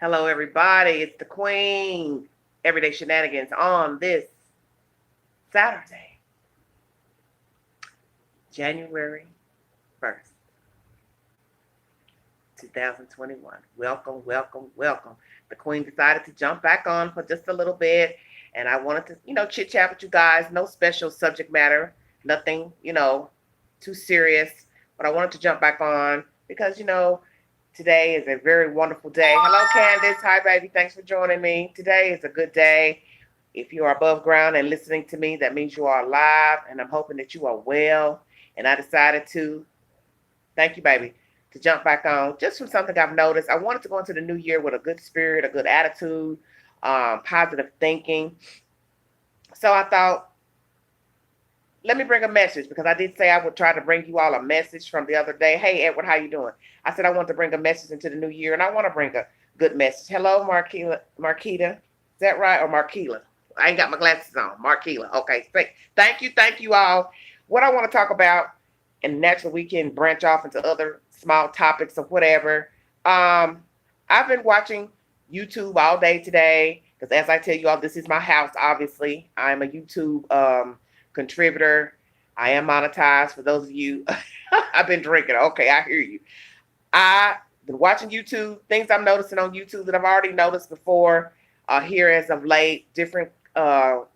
Hello, everybody. It's the Queen. Everyday Shenanigans on this Saturday, January 1st, 2021. Welcome, welcome, welcome. The Queen decided to jump back on for just a little bit, and I wanted to, chit chat with you guys. No special subject matter, nothing, too serious, but I wanted to jump back on because, today is a very wonderful day. Hello, Candace. Hi, baby. Thanks for joining me. Today is a good day. If you are above ground and listening to me, that means you are alive, and I'm hoping that you are well. And I decided to, thank you, baby, to jump back on just from something I've noticed. I wanted to go into the new year with a good spirit, a good attitude, positive thinking. So I thought, let me bring a message because I did say I would try to bring you all a message from the other day. Hey, Edward, how you doing? I said I want to bring a message into the new year, and I want to bring a good message. Hello, Marquita. Is that right? Or Marquila? I ain't got my glasses on. Marquila. Okay. Thank you all. What I want to talk about, and naturally we can branch off into other small topics or whatever. I've been watching YouTube all day today because, as I tell you all, this is my house. Obviously, I'm a YouTube contributor. I am monetized. For those of you, I've been drinking. Okay, I hear you. I've been watching YouTube. Things I'm noticing on YouTube that I've already noticed before. Here as of late, different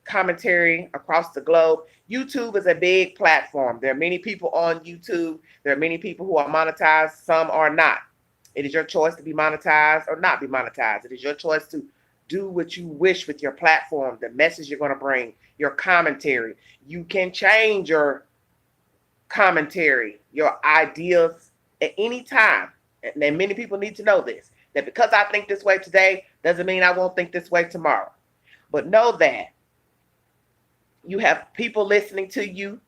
commentary across the globe. YouTube is a big platform. There are many people on YouTube. There are many people who are monetized. Some are not. It is your choice to be monetized or not be monetized. It is your choice to do what you wish with your platform, the message you're going to bring, your commentary. You can change your commentary, your ideas at any time. And many people need to know this, that because I think this way today doesn't mean I won't think this way tomorrow. But know that you have people listening to you.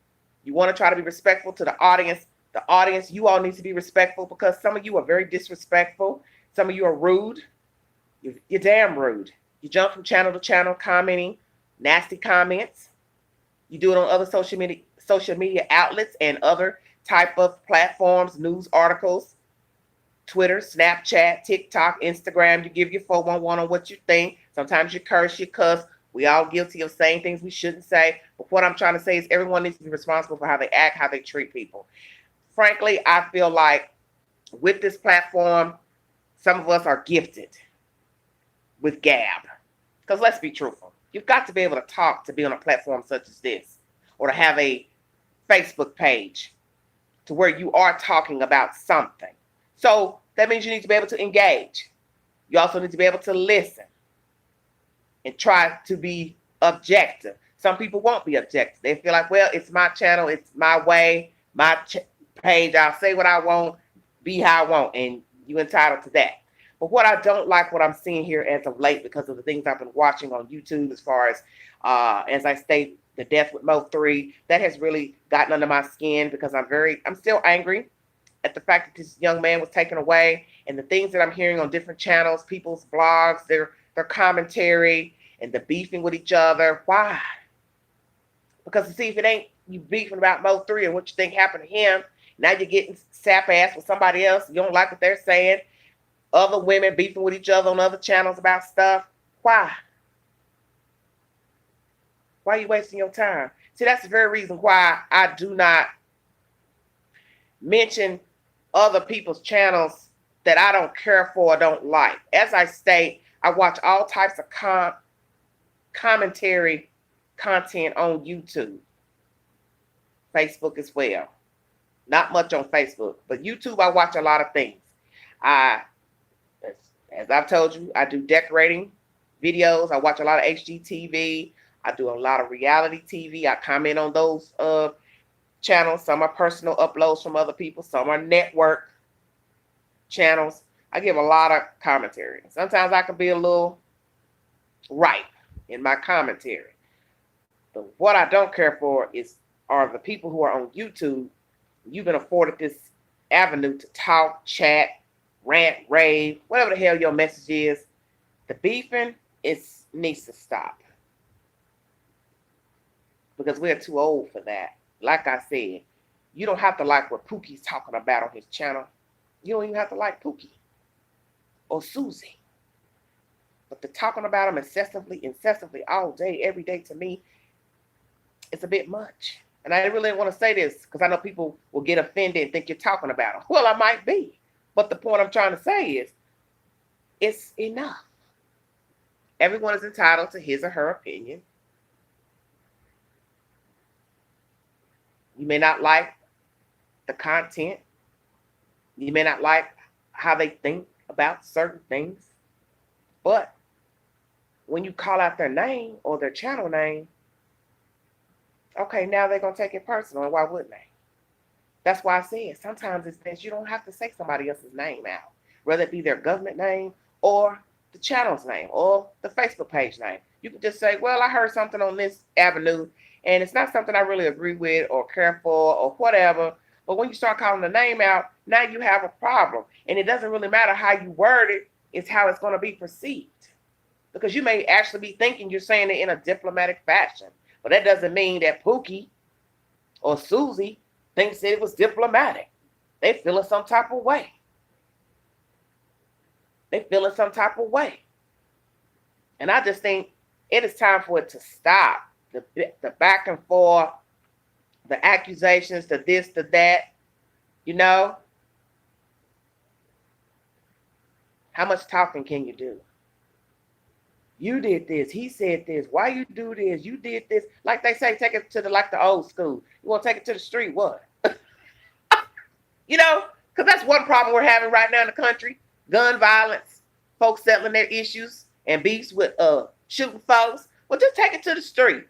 You want to try to be respectful to the audience. The audience, you all need to be respectful because some of you are very disrespectful. Some of you are rude. You're damn rude. You jump from channel to channel commenting nasty comments. You do it on other social media outlets and other type of platforms, news articles, Twitter, Snapchat, TikTok, Instagram. You give your 411 on what you think. Sometimes you curse, you cuss. We all guilty of saying things we shouldn't say. But what I'm trying to say is everyone needs to be responsible for how they act, how they treat people. Frankly, I feel like with this platform, some of us are gifted with gab. Because let's be truthful. You've got to be able to talk to be on a platform such as this, or to have a Facebook page to where you are talking about something. So that means you need to be able to engage. You also need to be able to listen and try to be objective. Some people won't be objective. They feel like, well, it's my channel, it's my way, my page. I'll say what I want, be how I want, and you entitled to that. But what I don't like, what I'm seeing here as of late, because of the things I've been watching on YouTube, as I state, the death with Mo3, that has really gotten under my skin because I'm still angry at the fact that this young man was taken away, and the things that I'm hearing on different channels, people's blogs, their commentary, and the beefing with each other. Why? Because you see, if it ain't you beefing about Mo3 and what you think happened to him, now you're getting sap ass with somebody else. You don't like what they're saying. Other women beefing with each other on other channels about stuff. Why? Why are you wasting your time? See, that's the very reason why I do not mention other people's channels that I don't care for or don't like. As I state, I watch all types of commentary content on YouTube, Facebook as well. Not much on Facebook, but YouTube, I watch a lot of things. As I've told you, I do decorating videos. I watch a lot of HGTV. I do a lot of reality TV. I comment on those channels. Some are personal uploads from other people. Some are network channels. I give a lot of commentary. Sometimes I can be a little ripe in my commentary. But what I don't care for are the people who are on YouTube. You've been afforded this avenue to talk, chat, rant, rave, whatever the hell your message is. The beefing needs to stop because we're too old for that. Like I said, you don't have to like what Pookie's talking about on his channel. You don't even have to like Pookie or Susie. But the talking about them incessantly, all day, every day, to me, it's a bit much. And I really want to say this because I know people will get offended and think you're talking about them. Well, I might be. But the point I'm trying to say is it's enough. Everyone is entitled to his or her opinion. You may not like the content. You may not like how they think about certain things. But when you call out their name or their channel name, okay, now they're going to take it personal. And why wouldn't they? That's why I said sometimes it's things you don't have to say somebody else's name out, whether it be their government name or the channel's name or the Facebook page name. You can just say, well, I heard something on this avenue, and it's not something I really agree with or care for or whatever. But when you start calling the name out, now you have a problem. And it doesn't really matter how you word it, it's how it's going to be perceived. Because you may actually be thinking you're saying it in a diplomatic fashion. But that doesn't mean that Pookie or Susie thinks that it was diplomatic. They feeling some type of way. They feeling some type of way. And I just think it is time for it to stop. The back and forth, the accusations, the this, the that, you know. How much talking can you do? You did this. He said this. Why you do this? You did this. Like they say, take it to the old school. You want to take it to the street? What? You know, because that's one problem we're having right now in the country: gun violence, folks settling their issues and beefs with shooting folks. Well, just take it to the street.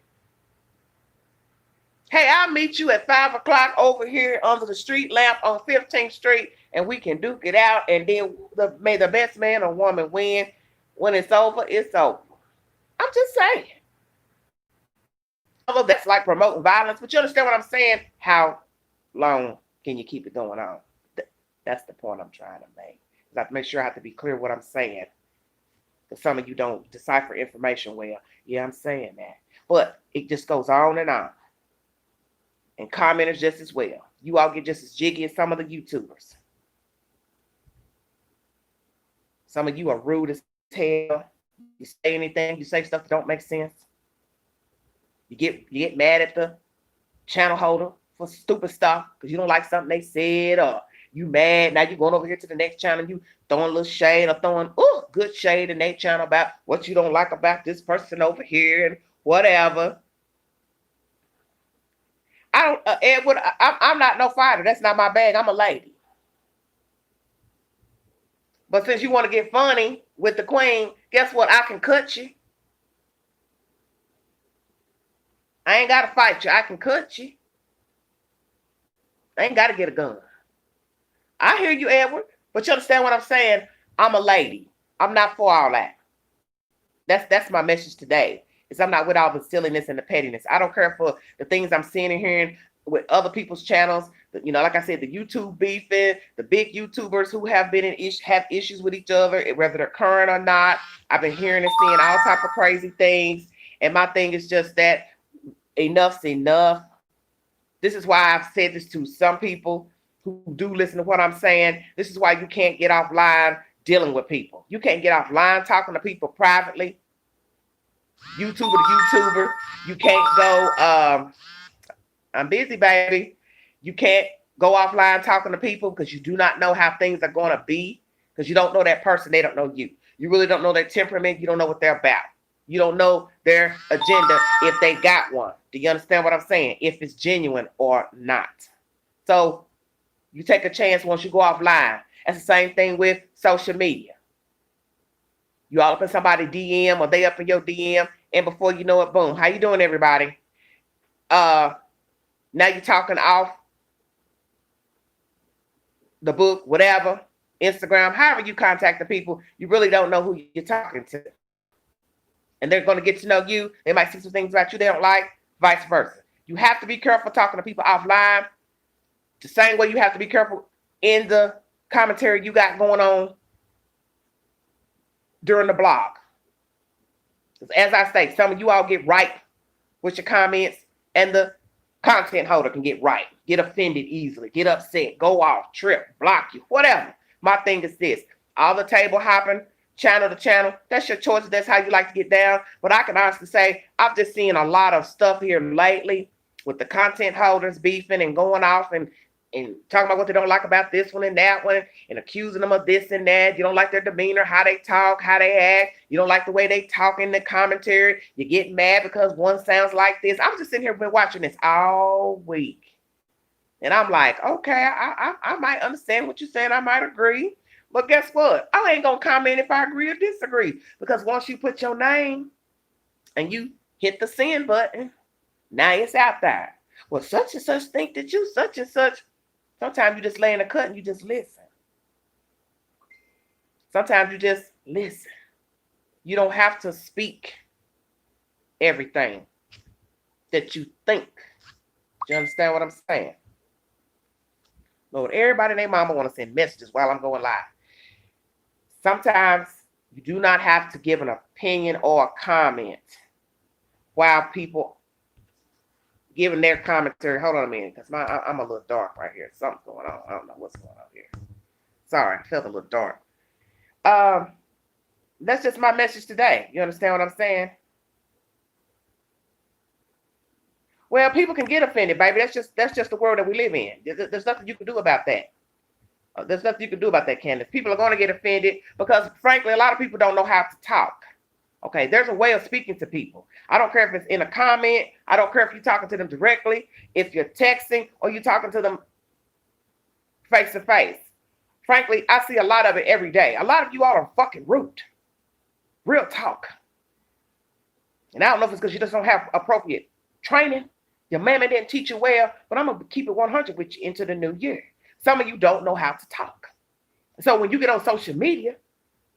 Hey, I'll meet you at 5 o'clock over here under the street lamp on 15th Street, and we can duke it out. And then may the best man or woman win. When it's over, it's over. I'm just saying. Although that's like promoting violence, but you understand what I'm saying? How long can you keep it going on? That's the point I'm trying to make. I have to make sure I have to be clear what I'm saying. Because some of you don't decipher information well. Yeah, I'm saying that. But it just goes on and on. And commenters just as well. You all get just as jiggy as some of the YouTubers. Some of you are rude as hell. You say anything, you say stuff that don't make sense. You get mad at the channel holder for stupid stuff because you don't like something they said, or you mad. Now you're going over here to the next channel, you throwing a little shade or throwing good shade in their channel about what you don't like about this person over here and whatever. I don't, Edward, I'm not no fighter. That's not my bag. I'm a lady. But since you want to get funny with the queen, guess what? I can cut you. I ain't got to fight you. I can cut you. I ain't got to get a gun. I hear you, Edward, but you understand what I'm saying? I'm a lady. I'm not for all that. That's my message today. Is I'm not with all the silliness and the pettiness. I don't care for the things I'm seeing and hearing with other people's channels. You know, like I said, the YouTube beefing, the big YouTubers who have been have issues with each other, whether they're current or not. I've been hearing and seeing all type of crazy things. And my thing is just that enough's enough. This is why I've said this to some people who do listen to what I'm saying. This is why you can't get offline dealing with people. You can't get offline talking to people privately. YouTuber to YouTuber. You can't go, I'm busy, baby. You can't go offline talking to people because you do not know how things are going to be, because you don't know that person. They don't know you. You really don't know their temperament. You don't know what they're about. You don't know their agenda if they got one. Do you understand what I'm saying? If it's genuine or not. So you take a chance once you go offline. That's the same thing with social media. You all up in somebody's DM or they up in your DM, and before you know it, boom. How you doing, everybody? Now you're talking off the book, whatever, Instagram, however you contact the people, you really don't know who you're talking to. And they're going to get to know you. They might see some things about you they don't like, vice versa. You have to be careful talking to people offline. The same way you have to be careful in the commentary you got going on during the blog. As I say, some of you all get right with your comments, and the content holder can get right, get offended easily, get upset, go off, trip, block you, whatever. My thing is this: all the table hopping, channel to channel. That's your choice. That's how you like to get down. But I can honestly say I've just seen a lot of stuff here lately with the content holders beefing and going off and talking about what they don't like about this one and that one and accusing them of this and that. You don't like their demeanor, how they talk, how they act. You don't like the way they talk in the commentary. You get mad because one sounds like this. I was just sitting here been watching this all week. And I'm like, okay, I might understand what you're saying. I might agree. But guess what? I ain't going to comment if I agree or disagree. Because once you put your name and you hit the send button, now it's out there. Well, such and such think that you such and such. Sometimes you just lay in a cut and you just listen. Sometimes you just listen. You don't have to speak everything that you think. Do you understand what I'm saying? Lord, everybody and their mama want to send messages while I'm going live. Sometimes you do not have to give an opinion or a comment while people giving their commentary. Hold on a minute, because I'm a little dark right here. Something's going on. I don't know what's going on here. Sorry, I felt a little dark. That's just my message today. You understand what I'm saying? Well, people can get offended, baby. That's just the world that we live in. There's nothing you can do about that. There's nothing you can do about that, Candace. People are going to get offended because, frankly, a lot of people don't know how to talk. Okay, there's a way of speaking to people. I don't care if it's in a comment. I don't care if you're talking to them directly, if you're texting, or you're talking to them face to face. Frankly, I see a lot of it every day. A lot of you all are fucking rude. Real talk. And I don't know if it's because you just don't have appropriate training. Your mama didn't teach you well, but I'm going to keep it 100 with you into the new year. Some of you don't know how to talk. So when you get on social media,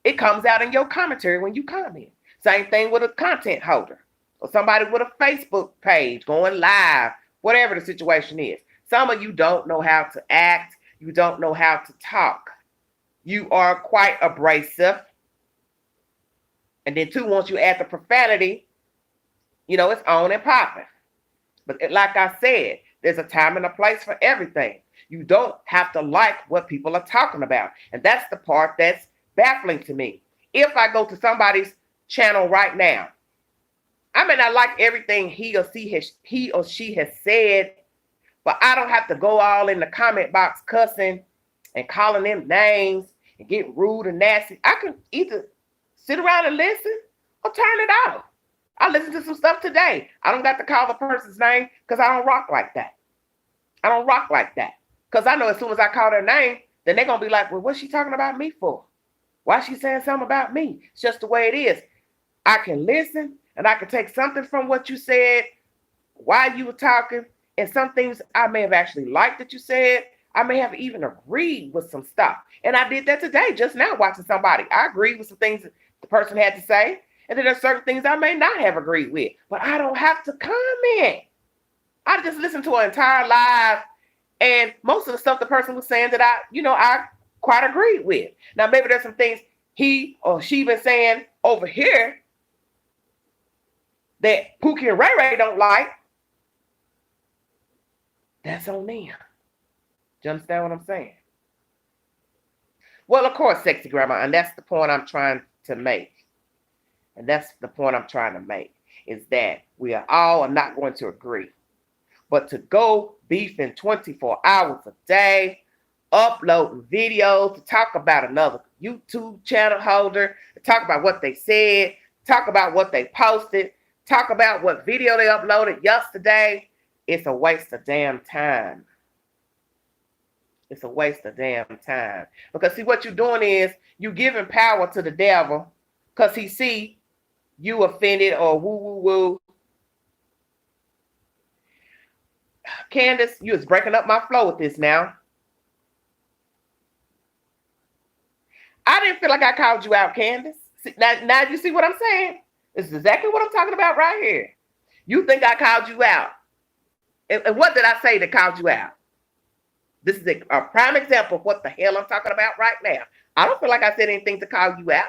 it comes out in your commentary when you comment. Same thing with a content holder or somebody with a Facebook page going live, whatever the situation is. Some of you don't know how to act. You don't know how to talk. You are quite abrasive. And then two, once you add the profanity, it's on and popping. But like I said, there's a time and a place for everything. You don't have to like what people are talking about. And that's the part that's baffling to me. If I go to somebody's channel right now, I may not like everything he or she has said, but I don't have to go all in the comment box cussing and calling them names and get rude and nasty. I can either sit around and listen or turn it off. I listened to some stuff today. I don't got to call the person's name because I don't rock like that. I don't rock like that. Because I know as soon as I call their name, then they're going to be like, well, what's she talking about me for? Why is she saying something about me? It's just the way it is. I can listen and I can take something from what you said while you were talking. And some things I may have actually liked that you said. I may have even agreed with some stuff. And I did that today, just now watching somebody. I agreed with some things that the person had to say. And then there's certain things I may not have agreed with. But I don't have to comment. I just listened to an entire live. And most of the stuff the person was saying that I quite agreed with. Now, maybe there's some things he or she been saying over here that Pookie and Ray Ray don't like. That's on them. Do you understand what I'm saying? Well, of course, sexy grandma. And that's the point I'm trying to make. And that's the point I'm trying to make, is that we are all not going to agree. But to go beefing 24 hours a day, uploading videos, to talk about another YouTube channel holder, to talk about what they said, talk about what they posted, talk about what video they uploaded yesterday, it's a waste of damn time. It's a waste of damn time. Because see, what you're doing is you're giving power to the devil because he see you offended or woo. Candace, you was breaking up my flow with this now. I didn't feel like I called you out, Candace. See, now you see what I'm saying? This is exactly what I'm talking about right here. You think I called you out. And what did I say that called you out? This is a prime example of what the hell I'm talking about right now. I don't feel like I said anything to call you out.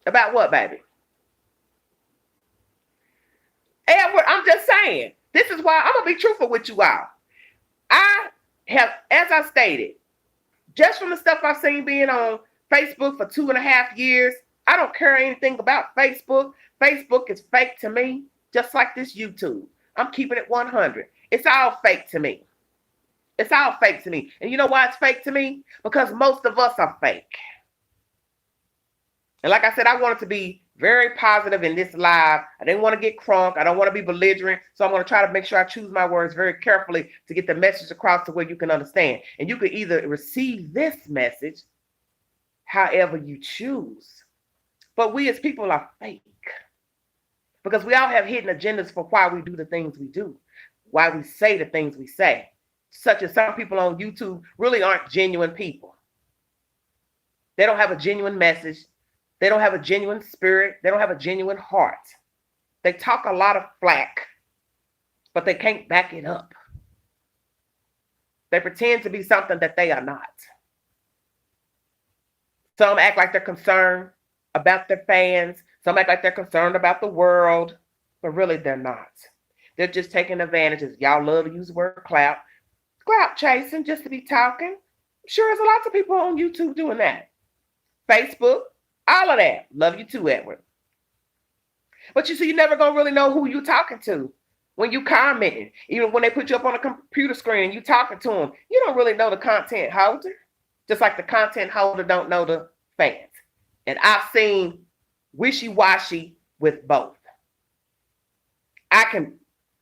About what, baby? Edward, I'm just saying. This is why I'm going to be truthful with you all. I have, as I stated, just from the stuff I've seen being on Facebook for 2.5 years. I don't care anything about Facebook. Facebook is fake to me, just like this YouTube. I'm keeping it 100. It's all fake to me. It's all fake to me. And you know why it's fake to me? Because most of us are fake. And like I said, I wanted to be very positive in this live. I didn't want to get crunk. I don't want to be belligerent. So I'm going to try to make sure I choose my words very carefully to get the message across to where you can understand. And you can either receive this message however you choose. But we as people are fake. Because we all have hidden agendas for why we do the things we do, why we say the things we say. Such as some people on YouTube really aren't genuine people. They don't have a genuine message. They don't have a genuine spirit. They don't have a genuine heart. They talk a lot of flack, but they can't back it up. They pretend to be something that they are not. Some act like they're concerned about their fans. Some act like they're concerned about the world, but really they're not. They're just taking advantages. Y'all love to use the word clout. Clout chasing just to be talking. Sure, there's lots of people on YouTube doing that. Facebook, all of that. Love you too, Edward. But you see, you never gonna really know who you talking to when you commenting. Even when they put you up on a computer screen and you talking to them, you don't really know the content holder. Just like the content holder don't know the fans. And I've seen wishy-washy with both. I can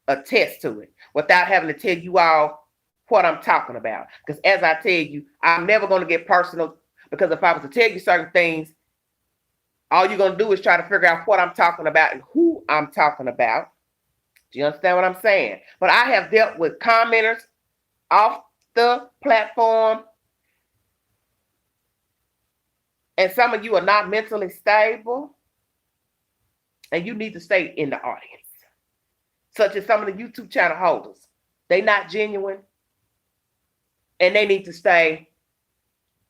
attest to it without having to tell you all what I'm talking about. Because as I tell you, I'm never going to get personal, because if I was to tell you certain things, all you're going to do is try to figure out what I'm talking about and who I'm talking about. Do you understand what I'm saying? But I have dealt with commenters off the platform, and some of you are not mentally stable, and you need to stay in the audience. Such as some of the YouTube channel holders. They not genuine, and they need to stay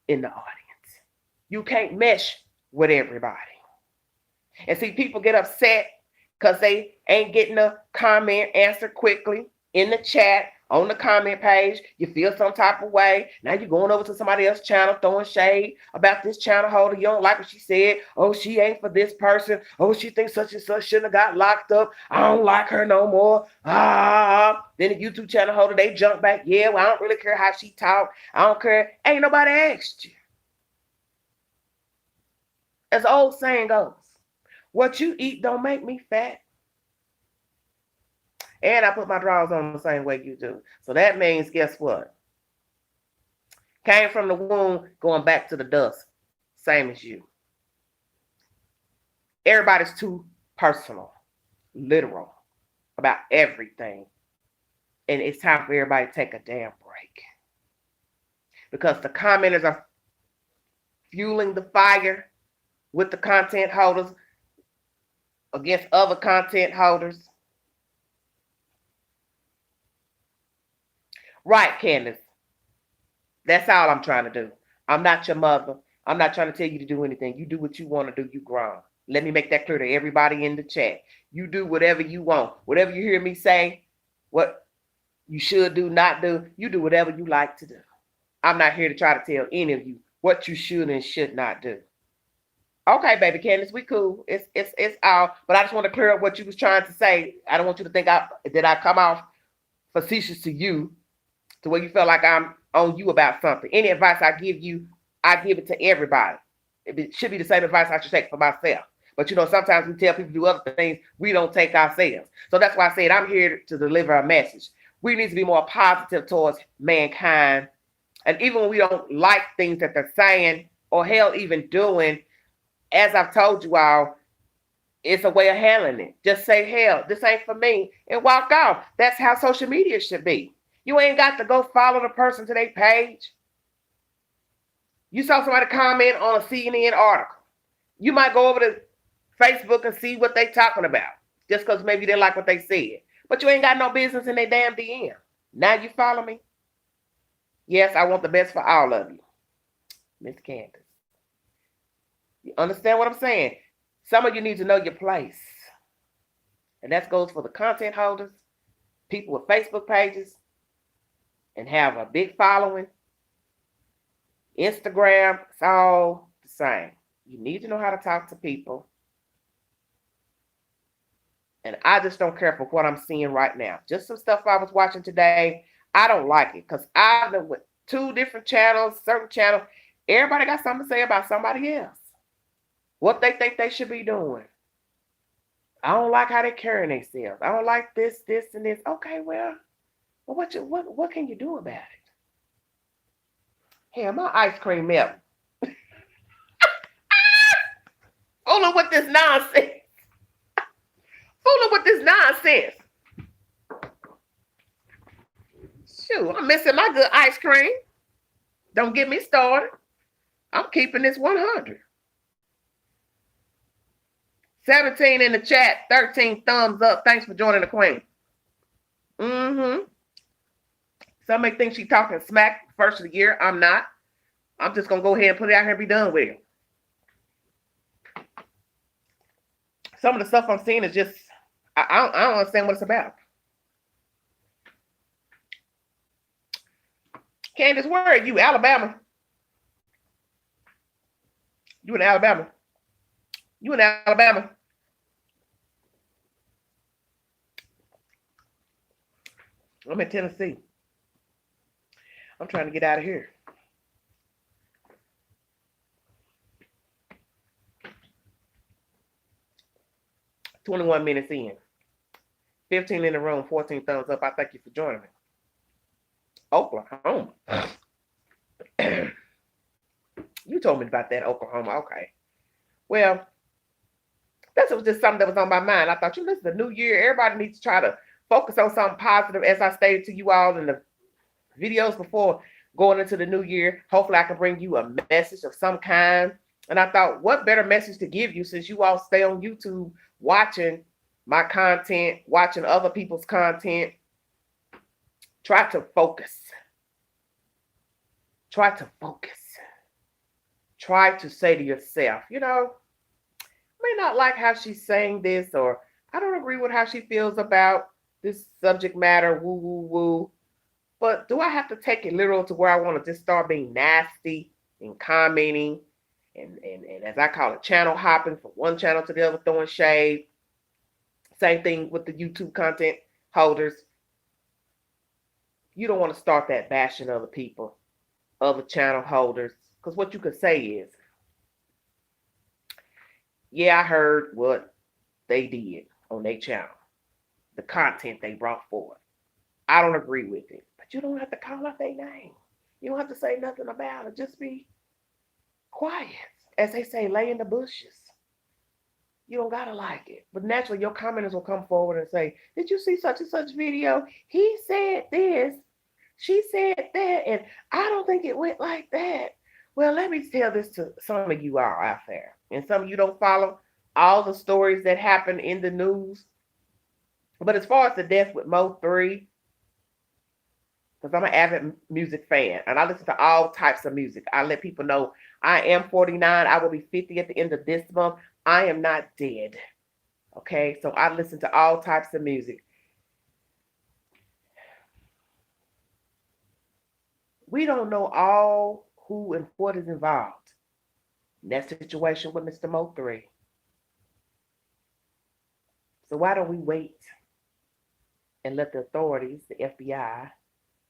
in the audience. You can't mesh with everybody. And see, people get upset because they ain't getting a comment answered quickly in the chat, on the comment page. You feel some type of way. Now you're going over to somebody else's channel throwing shade about this channel holder. You don't like what she said. Oh, she ain't for this person. Oh, she thinks such and such shouldn't have got locked up. I don't like her no more. Then the YouTube channel holder, they jump back. Yeah, well, I don't really care how she talk. I don't care. Ain't nobody asked you. As the old saying goes, what you eat don't make me fat. And I put my drawers on the same way you do. So that means, guess what? Came from the womb, going back to the dust. Same as you. Everybody's too personal, literal about everything. And it's time for everybody to take a damn break. Because the commenters are fueling the fire with the content holders against other content holders. Right, Candace. That's all I'm trying to do. I'm not your mother. I'm not trying to tell you to do anything. You do what you want to do. You grown. Let me make that clear to everybody in the chat. You do whatever you want. Whatever you hear me say, what you should do, not do, you do whatever you like to do. I'm not here to try to tell any of you what you should and should not do. Okay, baby Candace, we cool. It's all. But I just want to clear up what you was trying to say. I don't want you to think that I come off facetious to you, to where you feel like I'm on you about something. Any advice I give you, I give it to everybody. It should be the same advice I should take for myself. But you know, sometimes we tell people to do other things we don't take ourselves. So that's why I said I'm here to deliver a message. We need to be more positive towards mankind. And even when we don't like things that they're saying, or hell, even doing, as I've told you all, it's a way of handling it. Just say, hell, this ain't for me, and walk off. That's how social media should be. You ain't got to go follow the person to their page. You saw somebody comment on a CNN article. You might go over to Facebook and see what they talking about, just because maybe they like what they said. But you ain't got no business in their damn DM. Now you follow me? Yes, I want the best for all of you. Miss Candace. You understand what I'm saying? Some of you need to know your place. And that goes for the content holders, people with Facebook pages, and have a big following. Instagram, it's all the same. You need to know how to talk to people. And I just don't care for what I'm seeing right now. Just some stuff I was watching today. I don't like it because I've been with two different channels, certain channels. Everybody got something to say about somebody else. What they think they should be doing. I don't like how they carrying themselves. I don't like this, this, and this. Okay, well, what can you do about it? Hell, my ice cream melting. Fooling with this nonsense. Fooling with this nonsense. Shoot, I'm missing my good ice cream. Don't get me started. I'm keeping this 100. 17 in the chat, 13 thumbs up. Thanks for joining the queen. Somebody thinks she's talking smack first of the year. I'm not. I'm just going to go ahead and put it out here and be done with it. Some of the stuff I'm seeing is just, I don't understand what it's about. Candace, where are you? Alabama. You in Alabama. You in Alabama. I'm in Tennessee. I'm trying to get out of here. "21 minutes in. 15 in the room, 14 thumbs up. I thank you for joining me. Oklahoma. You told me about that, Oklahoma. Okay. Well, that was just something that was on my mind. I thought, this is the new year. Everybody needs to try to focus on something positive. As I stated to you all in the videos before going into the new year, hopefully I can bring you a message of some kind. And I thought, what better message to give you since you all stay on YouTube watching my content, watching other people's content. Try to focus. Try to focus. Try to say to yourself, I may not like how she's saying this, or I don't agree with how she feels about this subject matter, woo, woo, woo. But do I have to take it literal to where I want to just start being nasty and commenting and as I call it, channel hopping from one channel to the other, throwing shade? Same thing with the YouTube content holders. You don't want to start that bashing other people, other channel holders, because what you could say is, yeah, I heard what they did on their channel, the content they brought forth. I don't agree with it, but you don't have to call out their name. You don't have to say nothing about it. Just be quiet. As they say, lay in the bushes. You don't gotta like it. But naturally, your commenters will come forward and say, did you see such and such video? He said this, she said that, and I don't think it went like that. Well, let me tell this to some of you all out there. And some of you don't follow all the stories that happen in the news. But as far as the death with Mo3, because I'm an avid music fan and I listen to all types of music. I let people know I am 49. I will be 50 at the end of this month. I am not dead. Okay, so I listen to all types of music. We don't know all who and what is involved in that situation with Mr. Mo3. So why don't we wait and let the authorities, the FBI,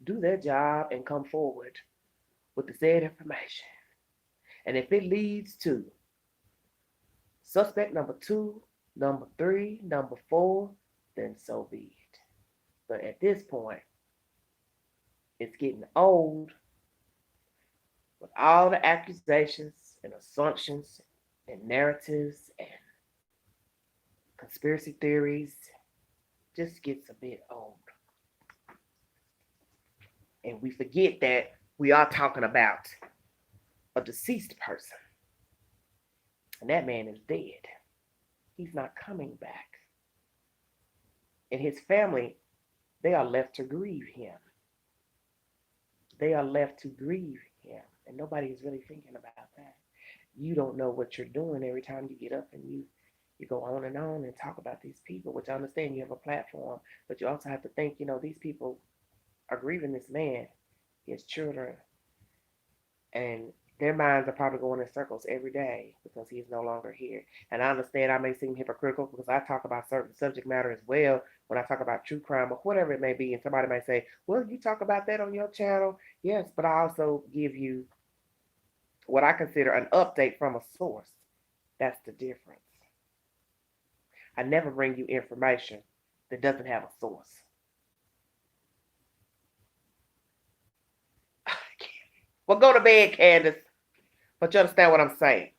do their job and come forward with the said information? And if it leads to suspect number 2, number 3, number 4, then so be it. But at this point, it's getting old with all the accusations and assumptions and narratives and conspiracy theories. Just gets a bit old. And we forget that we are talking about a deceased person. And that man is dead. He's not coming back. And his family, they are left to grieve him. They are left to grieve him. And nobody is really thinking about that. You don't know what you're doing every time you get up and you go on and talk about these people, which I understand you have a platform, but you also have to think, these people are grieving this man, his children, and their minds are probably going in circles every day because he's no longer here. And I understand I may seem hypocritical because I talk about certain subject matter as well when I talk about true crime or whatever it may be. And somebody may say, well, you talk about that on your channel. Yes, but I also give you what I consider an update from a source. That's the difference. I never bring you information that doesn't have a source. Well, go to bed, Candace. But you understand what I'm saying.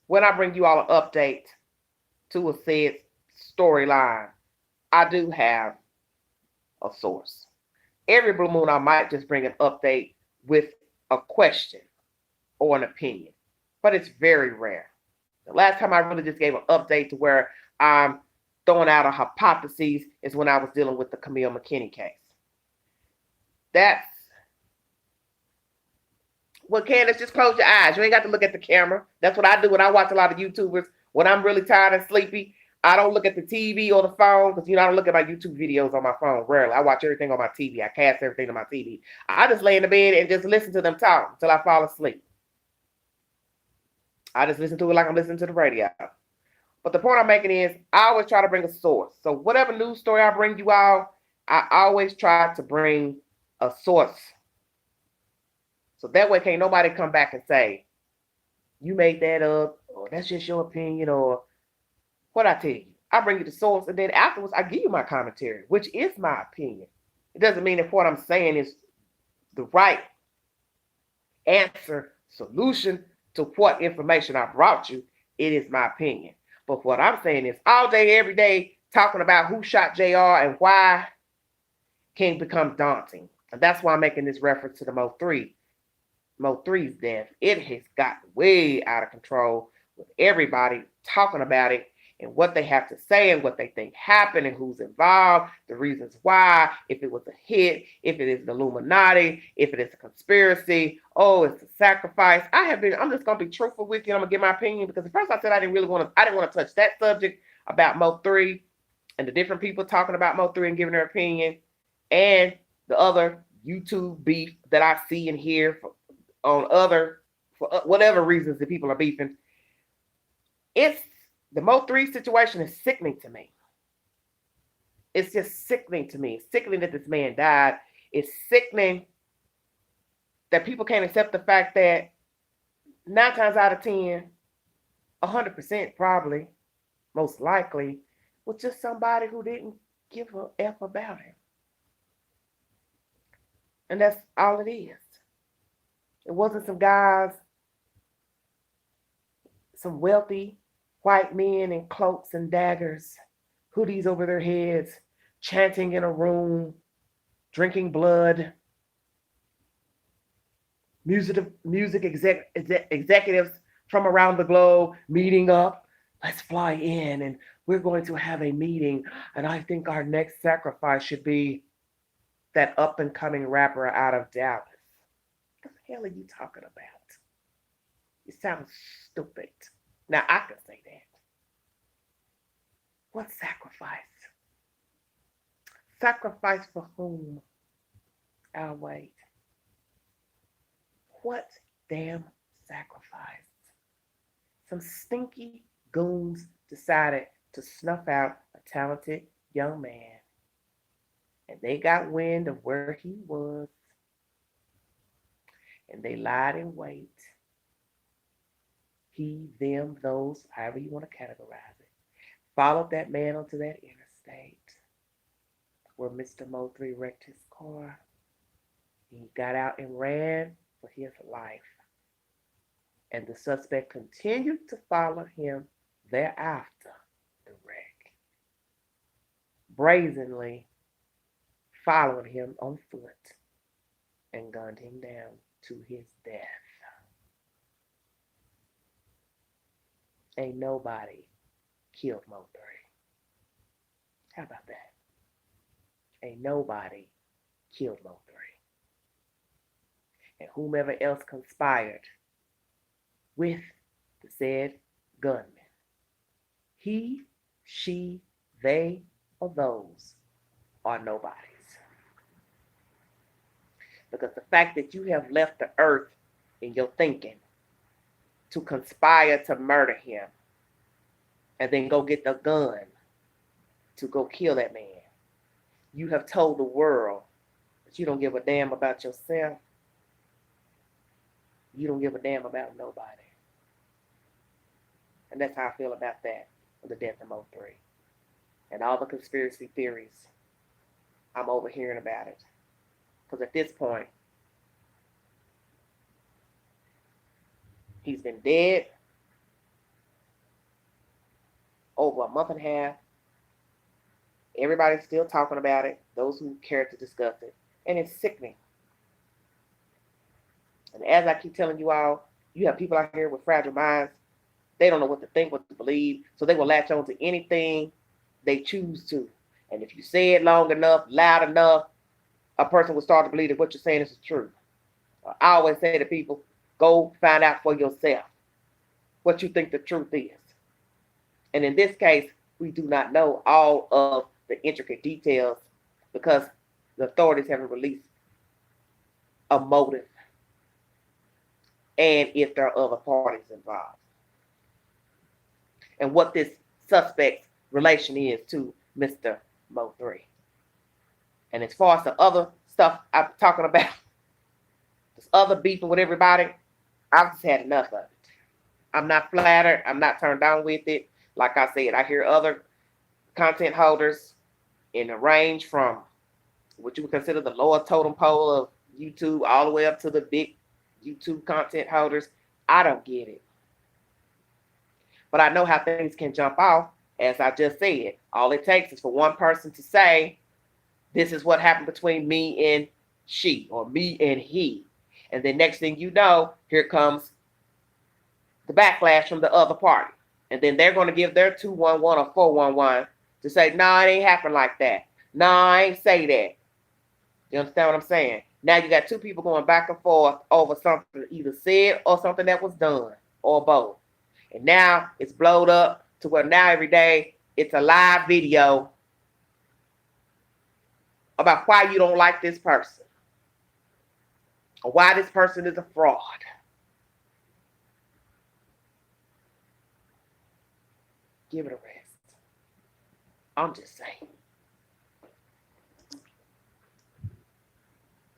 When I bring you all an update to a said storyline, I do have a source. Every blue moon, I might just bring an update with a question or an opinion, but it's very rare. The last time I really just gave an update to where I'm throwing out a hypothesis is when I was dealing with the Camille McKinney case. That's well, Candace, just close your eyes. You ain't got to look at the camera. That's what I do when I watch a lot of YouTubers. When I'm really tired and sleepy, I don't look at the TV or the phone because, I don't look at my YouTube videos on my phone. Rarely. I watch everything on my TV. I cast everything to my TV. I just lay in the bed and just listen to them talk until I fall asleep. I just listen to it like I'm listening to the radio. But the point I'm making is I always try to bring a source. So whatever news story I bring you all, I always try to bring a source. So that way can't nobody come back and say, you made that up, or that's just your opinion, or what I tell you. I bring you the source, and then afterwards I give you my commentary, which is my opinion. It doesn't mean that what I'm saying is the right answer, solution to what information I brought you. It is my opinion. But what I'm saying is all day, every day, talking about who shot JR and why can become daunting. And that's why I'm making this reference to the Mo3's death. It has gotten way out of control with everybody talking about it and what they have to say and what they think happened and who's involved, the reasons why, if it was a hit, if it is the Illuminati, if it is a conspiracy, oh, it's a sacrifice. I'm just gonna be truthful with you. I'm gonna give my opinion because at first I said I didn't want to touch that subject about Mo3 and the different people talking about Mo3 and giving their opinion and the other YouTube beef that I see and hear for whatever reasons that people are beefing. It's the Mo3 situation is sickening to me. It's just sickening to me. It's sickening that this man died. It's sickening that people can't accept the fact that 9 times out of 10, 100% probably, most likely, was just somebody who didn't give a F about him. And that's all it is. It wasn't some guys, some wealthy white men in cloaks and daggers, hoodies over their heads, chanting in a room, drinking blood. Music executives from around the globe meeting up. Let's fly in and we're going to have a meeting. And I think our next sacrifice should be that up and coming rapper out of Dallas. What the hell are you talking about? You sound stupid. Now I can say that. What sacrifice? Sacrifice for whom? I'll wait. What damn sacrifice? Some stinky goons decided to snuff out a talented young man. And they got wind of where he was. And they lied in wait. He, them, those, however you want to categorize it, followed that man onto that interstate where Mr. Mo3 wrecked his car. He got out and ran for his life. And the suspect continued to follow him thereafter the wreck, brazenly following him on foot and gunned him down to his death. Ain't nobody killed Mo3. How about that? Ain't nobody killed Mo3. And whomever else conspired with the said gunman, he, she, they, or those are nobodies. Because the fact that you have left the earth in your thinking to conspire to murder him and then go get the gun to go kill that man. You have told the world that you don't give a damn about yourself. You don't give a damn about nobody. And that's how I feel about that, the death of Mo3. And all the conspiracy theories, I'm overhearing about it. Because at this point, he's been dead over a month and a half. Everybody's still talking about it, those who care to discuss it. And it's sickening. And as I keep telling you all, you have people out here with fragile minds. They don't know what to think, what to believe. So they will latch on to anything they choose to. And if you say it long enough, loud enough, a person will start to believe that what you're saying is the truth. I always say to people, go find out for yourself what you think the truth is. And in this case, we do not know all of the intricate details because the authorities haven't released a motive and if there are other parties involved. And what this suspect's relation is to Mr. Mo3. And as far as the other stuff I'm talking about, this other beefing with everybody, I've just had enough of it. I'm not flattered. I'm not turned on with it. Like I said, I hear other content holders in a range from what you would consider the lower totem pole of YouTube all the way up to the big YouTube content holders. I don't get it. But I know how things can jump off. As I just said, all it takes is for one person to say, this is what happened between me and she or me and he. And then next thing you know, here comes the backlash from the other party. And then they're going to give their 211 or 411 to say, no, it ain't happen like that. No, I ain't say that. You understand what I'm saying? Now you got two people going back and forth over something either said or something that was done or both. And now it's blowed up to where now every day it's a live video about why you don't like this person or why this person is a fraud. Give it a rest. I'm just saying.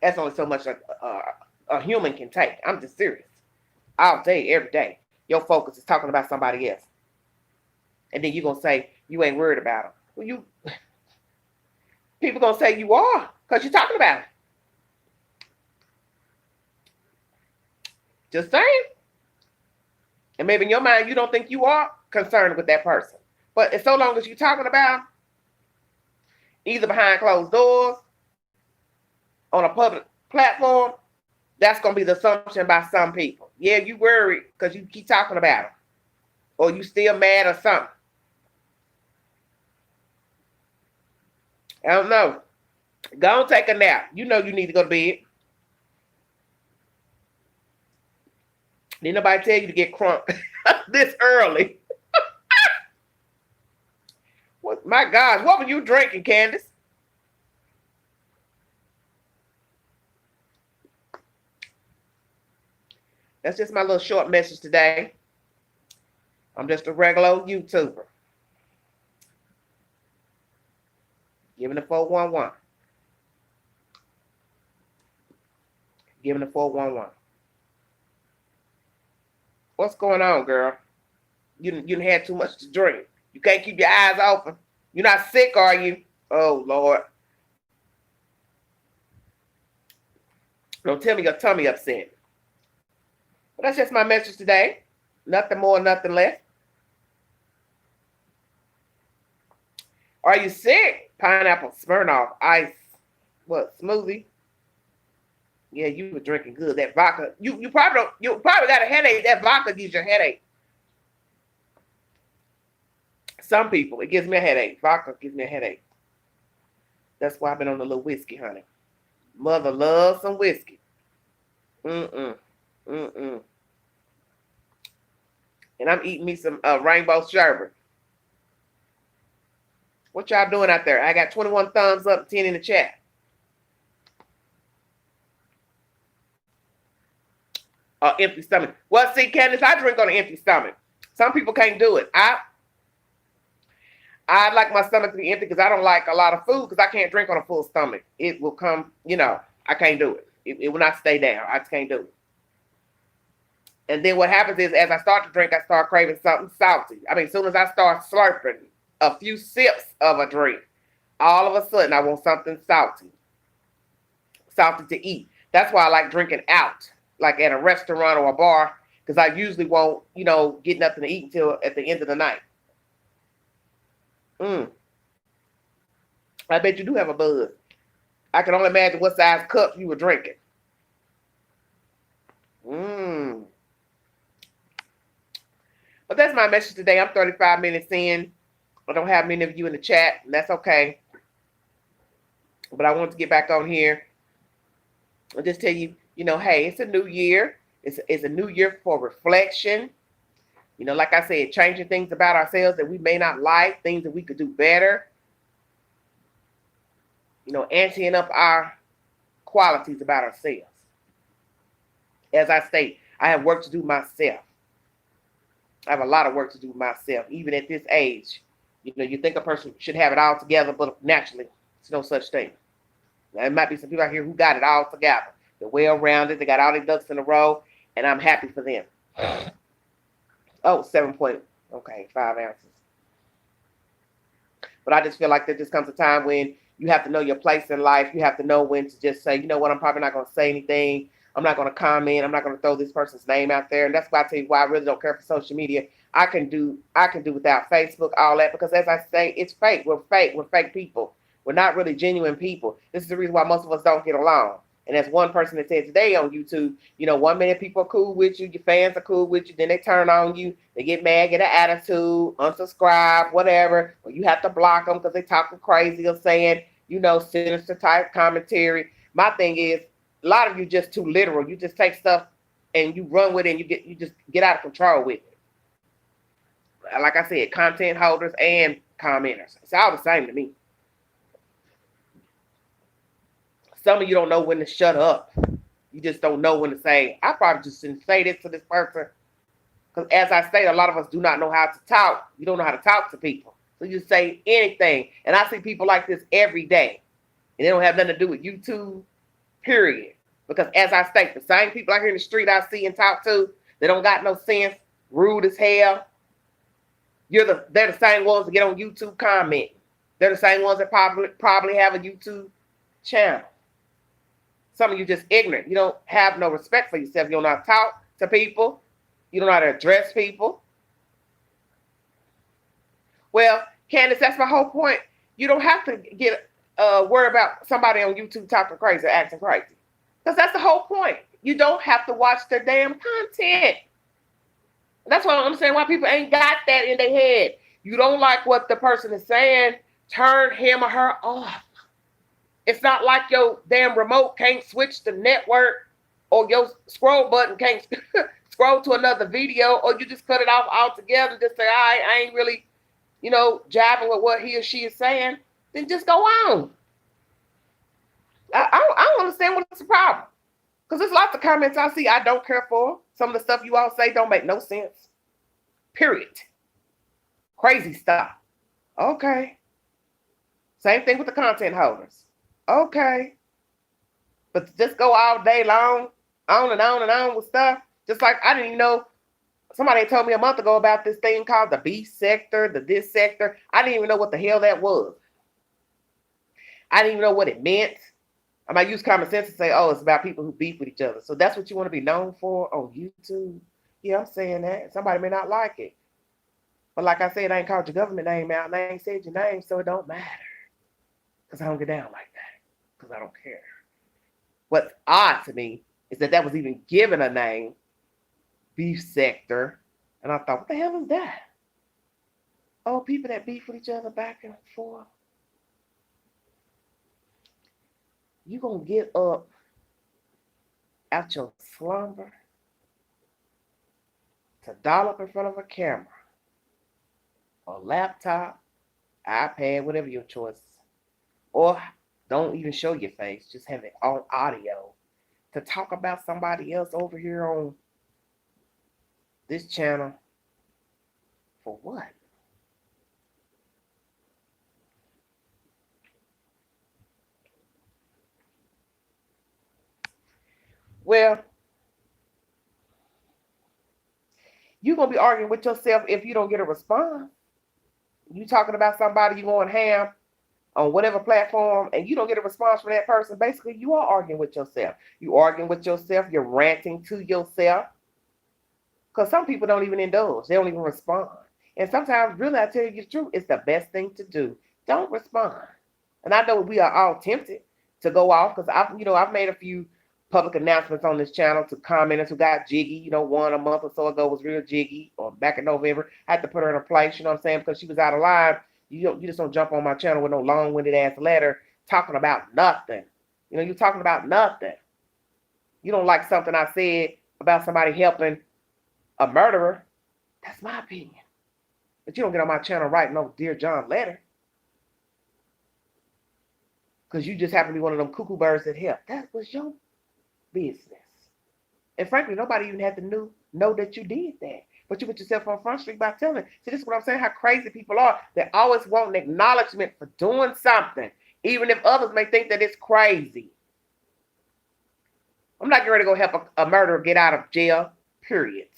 That's only so much a human can take. I'm just serious. I'll tell you every day. Your focus is talking about somebody else. And then you're going to say you ain't worried about them. Well, people going to say you are because you're talking about it. Just saying. And maybe in your mind, you don't think you are concerned with that person. But as so long as you're talking about either behind closed doors, on a public platform, that's going to be the assumption by some people. Yeah, you worried because you keep talking about them. Or you still mad or something. I don't know. Go and take a nap. You know you need to go to bed. Didn't nobody tell you to get crunk this early. What? My gosh, what were you drinking, Candace? That's just my little short message today. I'm just a regular YouTuber. Giving the 411. Giving the 411. What's going on, girl? You done had too much to drink. You can't keep your eyes open. You're not sick, are you? Oh, Lord. Don't tell me your tummy upset. But that's just my message today. Nothing more, nothing less. Are you sick? Pineapple, Smirnoff, ice, what, smoothie? Yeah, you were drinking good. That vodka, you probably don't, you probably got a headache. That vodka gives you a headache. Some people, it gives me a headache. Vodka gives me a headache. That's why I've been on a little whiskey, honey. Mother loves some whiskey. And I'm eating me some rainbow sherbet. What y'all doing out there? I got 21 thumbs up, 10 in the chat. Empty stomach. Well, see, Candace, I drink on an empty stomach. Some people can't do it. I like my stomach to be empty because I don't like a lot of food because I can't drink on a full stomach. It will come, I can't do it. It will not stay down. I just can't do it. And then what happens is, as I start to drink, I start craving something salty. I mean, as soon as I start slurping a few sips of a drink, all of a sudden I want something salty to eat. That's why I like drinking out, like at a restaurant or a bar, because I usually won't, get nothing to eat until at the end of the night. Mm. I bet you do have a buzz. I can only imagine what size cup you were drinking. Mmm. But that's my message today. I'm 35 minutes in. I don't have many of you in the chat, and that's okay. But I want to get back on here and just tell you, hey, it's a new year. It's a new year for reflection. Like I said, changing things about ourselves that we may not like, things that we could do better. Amping up our qualities about ourselves. As I state, I have work to do myself. I have a lot of work to do myself, even at this age. You think a person should have it all together, but naturally, it's no such thing. There might be some people out here who got it all together. They're well-rounded. They got all their ducks in a row, and I'm happy for them. Oh, 5 ounces. But I just feel like there just comes a time when you have to know your place in life. You have to know when to just say, you know what, I'm probably not going to say anything. I'm not going to comment. I'm not going to throw this person's name out there. And that's why I tell you why I really don't care for social media. I can do without Facebook, all that, because as I say, it's fake. We're fake. We're fake people. We're not really genuine people. This is the reason why most of us don't get along. And as one person that said today on YouTube, 1 minute people are cool with you, your fans are cool with you, then they turn on you, they get mad, get an attitude, unsubscribe, whatever, or you have to block them because they talking crazy or saying, sinister type commentary. My thing is, a lot of you just too literal. You just take stuff and you run with it and you just get out of control with it. Like I said, content holders and commenters. It's all the same to me. Some of you don't know when to shut up. You just don't know when to say, I probably just shouldn't say this to this person. Because as I say, a lot of us do not know how to talk. You don't know how to talk to people. So you say anything. And I see people like this every day. And they don't have nothing to do with YouTube, period. Because as I state, the same people out here in the street I see and talk to, they don't got no sense, rude as hell. They're the same ones that get on YouTube comment. They're the same ones that probably have a YouTube channel. Some of you just ignorant. You don't have no respect for yourself. You don't know how to talk to people. You don't know how to address people. Well, Candace, that's my whole point. You don't have to get worried about somebody on YouTube talking crazy or acting crazy. Because that's the whole point. You don't have to watch their damn content. That's why I don't understand why people ain't got that in their head. You don't like what the person is saying, turn him or her off. It's not like your damn remote can't switch the network or your scroll button can't scroll to another video, or you just cut it off altogether and just say, I ain't really, jiving with what he or she is saying. Then just go on. I don't understand what's the problem. Because there's lots of comments I see I don't care for. Some of the stuff you all say don't make no sense. Period. Crazy stuff. Okay. Same thing with the content holders. Okay. But just go all day long, on and on and on with stuff. Just like I didn't even know, somebody told me a month ago about this thing called the B sector, the this sector. I didn't even know what the hell that was. I didn't even know what it meant. I might use common sense and say, oh, it's about people who beef with each other. So that's what you want to be known for on YouTube? Yeah, I'm saying that. Somebody may not like it. But like I said, I ain't called your government name out and I ain't said your name, so it don't matter. Because I don't get down like that. Because I don't care. What's odd to me is that was even given a name, beef sector. And I thought, what the hell is that? Oh, people that beef with each other back and forth. You gonna get up out your slumber to doll up in front of a camera or laptop, iPad, whatever your choice, or don't even show your face, just have it on audio to talk about somebody else over here on this channel for what? Well, you're going to be arguing with yourself if you don't get a response. You talking about somebody, you going ham on whatever platform, and you don't get a response from that person. Basically, you are arguing with yourself. You arguing with yourself. You're ranting to yourself. Because some people don't even indulge. They don't even respond. And sometimes, really, I tell you the truth, it's the best thing to do. Don't respond. And I know we are all tempted to go off because I've made a few public announcements on this channel to commenters who got jiggy. One a month or so ago was real jiggy, or back in November. I had to put her in a place, you know what I'm saying, because she was out of line. You just don't jump on my channel with no long-winded ass letter talking about nothing. You're talking about nothing. You don't like something I said about somebody helping a murderer. That's my opinion. But you don't get on my channel writing no Dear John letter. Because you just happen to be one of them cuckoo birds that help. That was your business. And frankly, nobody even had to know that you did that. But you put yourself on Front Street by telling. See, this is what I'm saying, how crazy people are. They always want an acknowledgement for doing something, even if others may think that it's crazy. I'm not getting ready to go help a murderer get out of jail, period.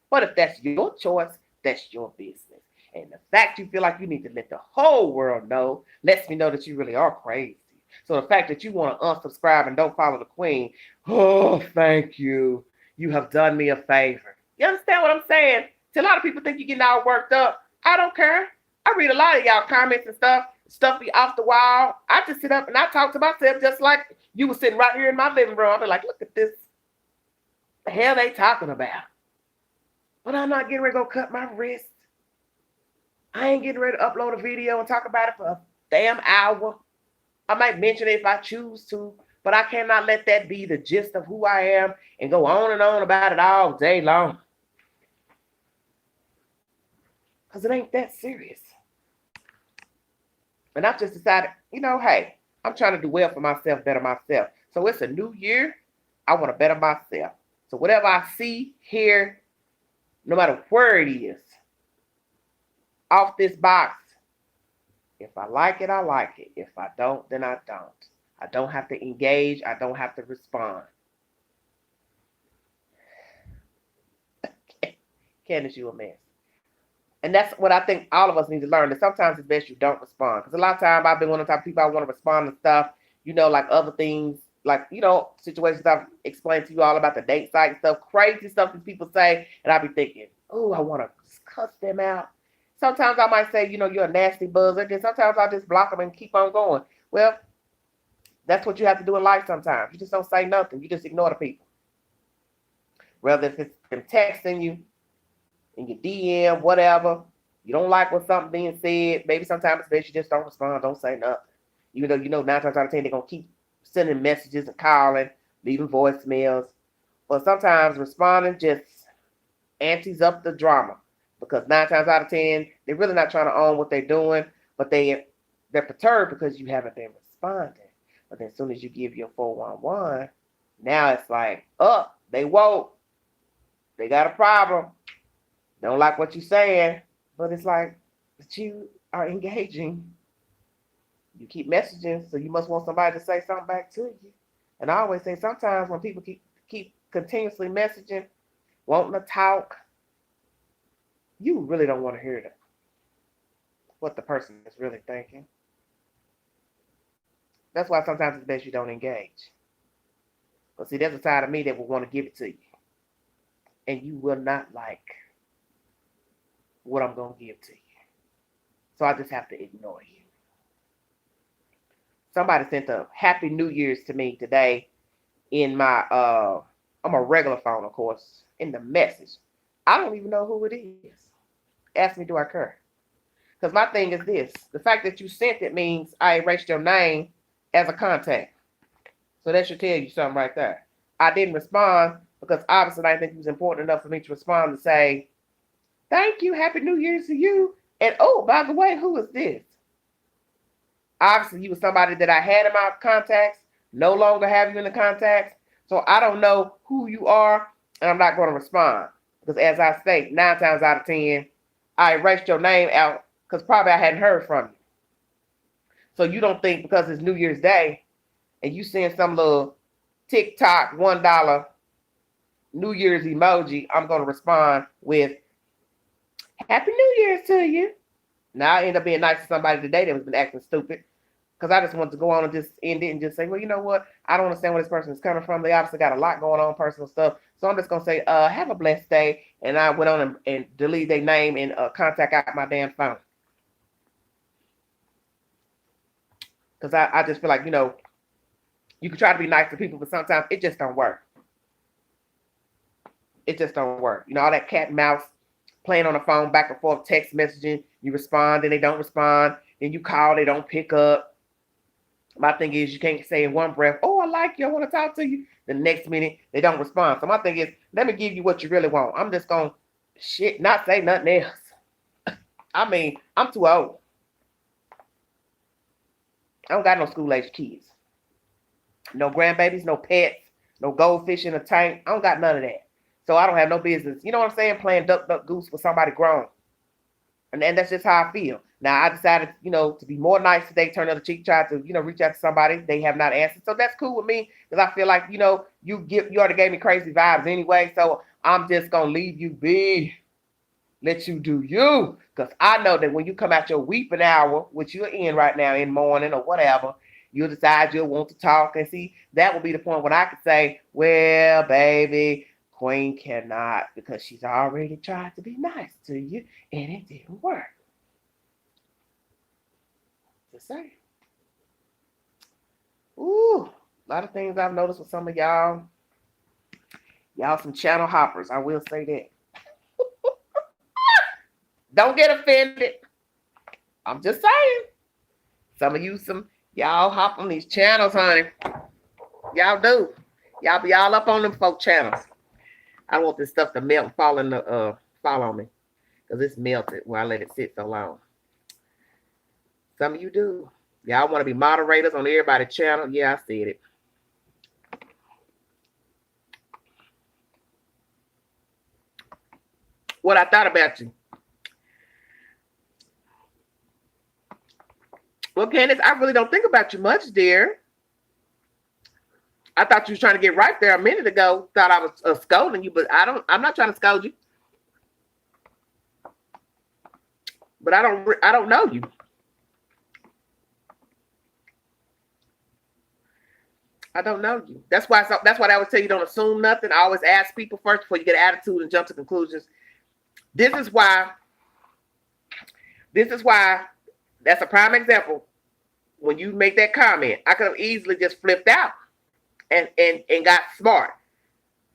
But if that's your choice, that's your business. And the fact you feel like you need to let the whole world know lets me know that you really are crazy. So the fact that you want to unsubscribe and don't follow the queen, oh, thank you. You have done me a favor. You understand what I'm saying? See, a lot of people think you're getting all worked up. I don't care. I read a lot of y'all comments and stuff be off the wall. I just sit up and I talk to myself just like you were sitting right here in my living room. I'll be like, look at this. The hell they talking about? But I'm not getting ready to go cut my wrist. I ain't getting ready to upload a video and talk about it for a damn hour. I might mention it if I choose to, but I cannot let that be the gist of who I am and go on and on about it all day long. Because it ain't that serious. And I've just decided, hey, I'm trying to do well for myself, better myself. So it's a new year. I want to better myself. So whatever I see, hear, no matter where it is, off this box, if I like it, I like it. If I don't, then I don't. I don't have to engage. I don't have to respond. Candace, you a mess. And that's what I think all of us need to learn, that sometimes it's best you don't respond. Because a lot of times I've been one of the type of people I want to respond to stuff, like other things, like, situations I've explained to you all about the date site and stuff, crazy stuff that people say. And I'll be thinking, oh, I want to cuss them out. Sometimes I might say, you're a nasty buzzer. Then sometimes I just block them and keep on going. Well, that's what you have to do in life sometimes. You just don't say nothing. You just ignore the people. Whether if it's them texting you, in your DM, whatever, you don't like what something being said, maybe sometimes it's best you just don't respond, don't say nothing. Even though 9 times out of 10 they're going to keep sending messages and calling, leaving voicemails. But sometimes responding just antes up the drama. Because 9 times out of 10, they're really not trying to own what they're doing, but they're perturbed because you haven't been responding. But then as soon as you give your 411, now it's like, they woke. They got a problem. Don't like what you're saying. But it's like, but you are engaging. You keep messaging, so you must want somebody to say something back to you. And I always say sometimes when people keep continuously messaging, wanting to talk, you really don't want to hear that. What the person is really thinking. That's why sometimes it's best you don't engage. But see, there's a side of me that will want to give it to you. And you will not like what I'm going to give to you. So I just have to ignore you. Somebody sent a Happy New Year's to me today in my, I'm a regular phone, of course, in the message. I don't even know who it is. Ask me, do I care? Because my thing is this. The fact that you sent it means I erased your name as a contact. So that should tell you something right there. I didn't respond because obviously I didn't think it was important enough for me to respond and say, thank you, Happy New Year's to you. And oh, by the way, who is this? Obviously, you were somebody that I had in my contacts, no longer have you in the contacts. So I don't know who you are, and I'm not going to respond. Because as I say, 9 times out of 10, I erased your name out because probably I hadn't heard from you. So you don't think because it's New Year's Day and you send some little TikTok $1 New Year's emoji, I'm going to respond with Happy New Year's to you. Now I end up being nice to somebody today that was been acting stupid because I just wanted to go on and just end it and just say, well, you know what? I don't understand where this person is coming from. They obviously got a lot going on, personal stuff. So I'm just going to say, have a blessed day. And I went on and deleted their name and contact out my damn phone. Because I just feel like, you know, you can try to be nice to people, but sometimes it just don't work. It just don't work. You know, all that cat and mouse playing on the phone, back and forth, text messaging. You respond, then they don't respond. Then you call, they don't pick up. My thing is, you can't say in one breath, oh, I like you, I want to talk to you. The next minute, they don't respond. So my thing is, let me give you what you really want. I'm just going to not say nothing else. I mean, I'm too old. I don't got no school-age kids. No grandbabies, no pets, no goldfish in a tank. I don't got none of that. So I don't have no business, you know what I'm saying, playing duck, duck, goose with somebody grown. And that's just how I feel. Now, I decided, you know, to be more nice today, turn the other cheek, try to, you know, reach out to somebody. They have not answered. So that's cool with me because I feel like, you know, you already gave me crazy vibes anyway. So I'm just going to leave you be. Let you do you. Because I know that when you come out your weeping hour, which you're in right now, in morning or whatever, you'll decide you'll want to talk. And see, that will be the point when I could say, well, baby, Queen cannot because she's already tried to be nice to you and it didn't work. Just saying. Ooh, a lot of things I've noticed with some of y'all. Y'all some channel hoppers. I will say that. Don't get offended. I'm just saying. Some of you, y'all hop on these channels, honey. Y'all do. Y'all be all up on them folk channels. I want this stuff to melt and fall on me. Because it's melted when I let it sit so long. Some of you do. Y'all want to be moderators on everybody's channel. Yeah, I said it. What I thought about you. Well, Candace, I really don't think about you much, dear. I thought you was trying to get right there a minute ago. Thought I was scolding you, but I'm not trying to scold you. But I don't know you. I don't know you. That's why I always tell you don't assume nothing. I always ask people first before you get an attitude and jump to conclusions. This is why that's a prime example. When you make that comment, I could have easily just flipped out and got smart.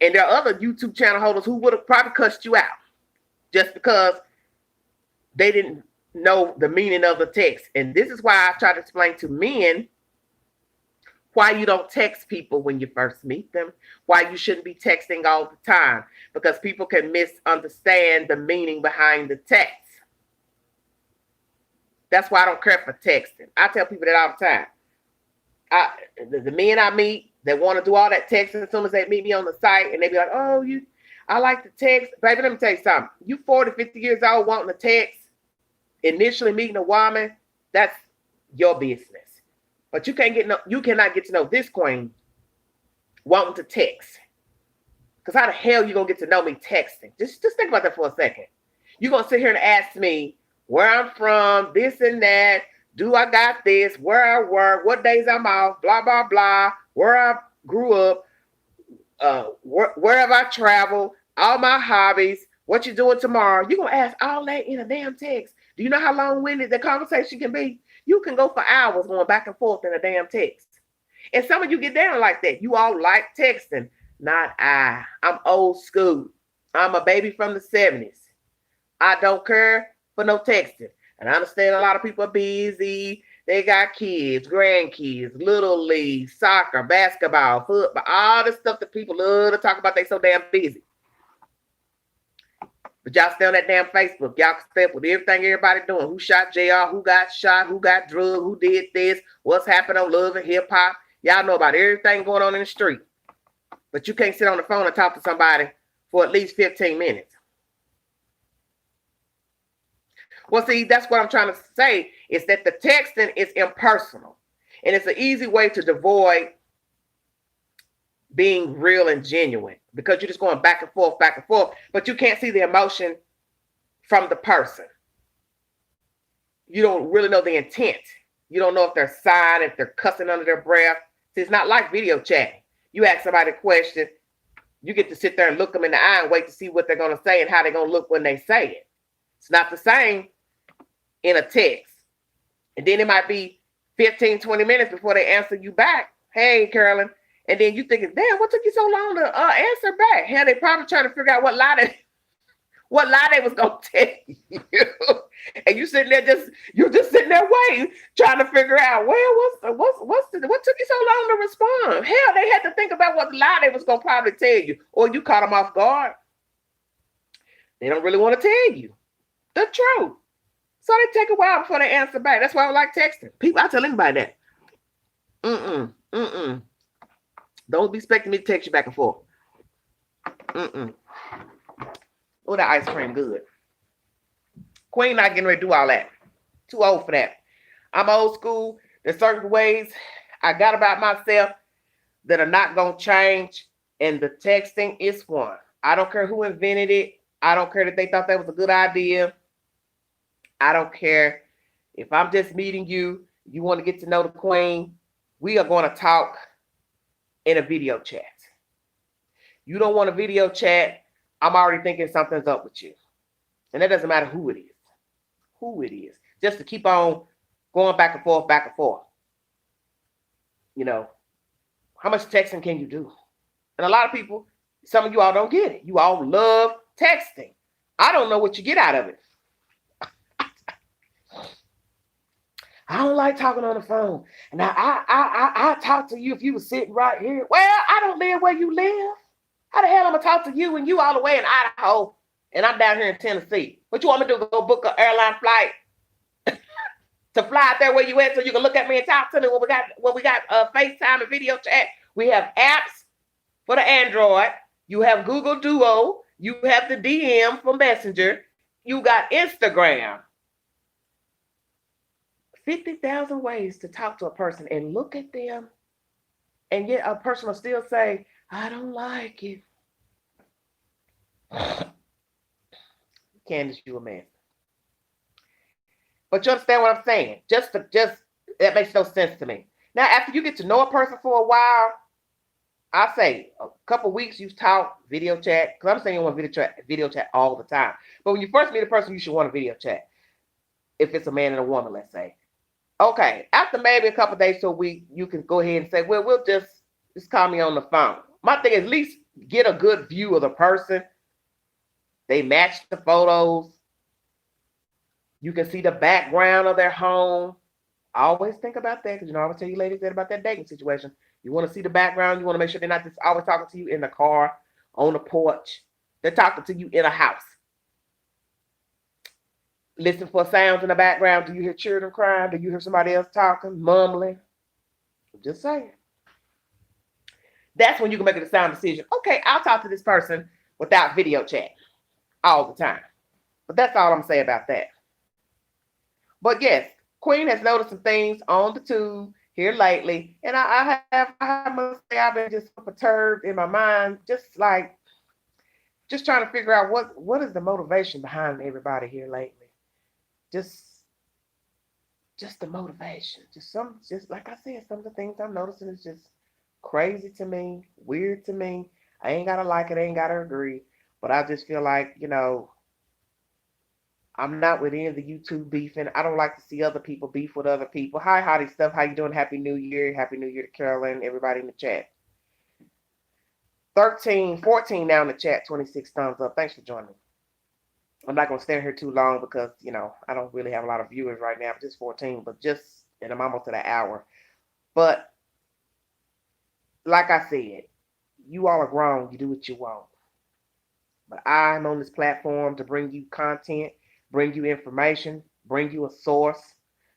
And there are other YouTube channel holders who would have probably cussed you out just because they didn't know the meaning of the text. And this is why I try to explain to men why you don't text people when you first meet them, why you shouldn't be texting all the time, because people can misunderstand the meaning behind the text. That's why I don't care for texting. I tell people that all the time. The men I meet that want to do all that texting as soon as they meet me on the site and they be like, oh, I like to text. Baby, let me tell you something. You 40, 50 years old wanting to text, initially meeting a woman, that's your business. But you cannot get to know this queen wanting to text. Because how the hell you going to get to know me texting? Just think about that for a second. You're going to sit here and ask me where I'm from, this and that. Do I got this? Where I work? What days I'm off? Blah, blah, blah. Where I grew up. Where have I traveled? All my hobbies. What you doing tomorrow? You're going to ask all that in a damn text. Do you know how long-winded the conversation can be? You can go for hours going back and forth in a damn text. And some of you get down like that. You all like texting. Not I. I'm old school. I'm a baby from the 70s. I don't care for no texting. And I understand a lot of people are busy. They got kids, grandkids, little league, soccer, basketball, football, all the stuff that people love to talk about. They so damn busy. But y'all stay on that damn Facebook. Y'all can stay up with everything everybody doing. Who shot JR? Who got shot? Who got drugged? Who did this? What's happening on Love and Hip Hop? Y'all know about everything going on in the street. But you can't sit on the phone and talk to somebody for at least 15 minutes. Well, see, that's what I'm trying to say is that the texting is impersonal. And it's an easy way to avoid being real and genuine because you're just going back and forth, but you can't see the emotion from the person. You don't really know the intent. You don't know if they're sighing, if they're cussing under their breath. See, it's not like video chatting. You ask somebody a question, you get to sit there and look them in the eye and wait to see what they're going to say and how they're going to look when they say it. It's not the same in a text. And then it might be 15, 20 minutes before they answer you back. Hey, Carolyn. And then you thinking, damn, what took you so long to answer back? Hell, they probably trying to figure out what lie they was gonna tell you. And you sitting there you're just sitting there waiting, trying to figure out, well, what took you so long to respond? Hell, they had to think about what lie they was gonna probably tell you, or you caught them off guard. They don't really want to tell you the truth. So they take a while before they answer back. That's why I like texting. People, I tell anybody that. Don't be expecting me to text you back and forth. Oh, that ice cream good. Queen not getting ready to do all that. Too old for that. I'm old school. There's certain ways I got about myself that are not going to change. And the texting is one. I don't care who invented it. I don't care that they thought that was a good idea. I don't care if I'm just meeting you, you want to get to know the queen, we are going to talk in a video chat. You don't want a video chat, I'm already thinking something's up with you. And that doesn't matter who it is. Who it is. Just to keep on going back and forth, back and forth. You know, how much texting can you do? And a lot of people, some of you all don't get it. You all love texting. I don't know what you get out of it. I don't like talking on the phone. And I talk to you if you were sitting right here. Well, I don't live where you live. How the hell am I gonna talk to you when you all the way in Idaho and I'm down here in Tennessee? What you want me to do? Go book an airline flight to fly out there where you at so you can look at me and talk to me when we got FaceTime and video chat. We have apps for the Android. You have Google Duo. You have the DM for Messenger. You got Instagram. 50,000 ways to talk to a person and look at them, and yet a person will still say, I don't like it. Candace, you a man. But you understand what I'm saying? Just that makes no sense to me. Now, after you get to know a person for a while, I say a couple weeks you've talked video chat, because I'm saying you want video chat all the time. But when you first meet a person, you should want a video chat. If it's a man and a woman, let's say. Okay, after maybe a couple days to a week, you can go ahead and say, well, we'll just call me on the phone. My thing is at least get a good view of the person. They match the photos. You can see the background of their home. I always think about that because, I always tell you ladies that about that dating situation. You want to see the background. You want to make sure they're not just always talking to you in the car, on the porch. They're talking to you in a house. Listen for sounds in the background. Do you hear children crying? Do you hear somebody else talking, mumbling? I'm just saying. That's when you can make a sound decision. Okay, I'll talk to this person without video chat all the time. But that's all I'm saying about that. But yes, Queen has noticed some things on the tube here lately. And I must say I've been just perturbed in my mind, just trying to figure out what is the motivation behind everybody here lately. Just the motivation. Just like I said, some of the things I'm noticing is just crazy to me, weird to me. I ain't gotta like it, I ain't gotta agree. But I just feel like, I'm not with any of the YouTube beefing. I don't like to see other people beef with other people. Hi, howdy stuff. How you doing? Happy New Year. Happy New Year to Carolyn, everybody in the chat. 13, 14 now in the chat, 26 thumbs up. Thanks for joining me. I'm not going to stand here too long because, I don't really have a lot of viewers right now, just 14, and I'm almost at an hour. But like I said, you all are grown. You do what you want. But I'm on this platform to bring you content, bring you information, bring you a source.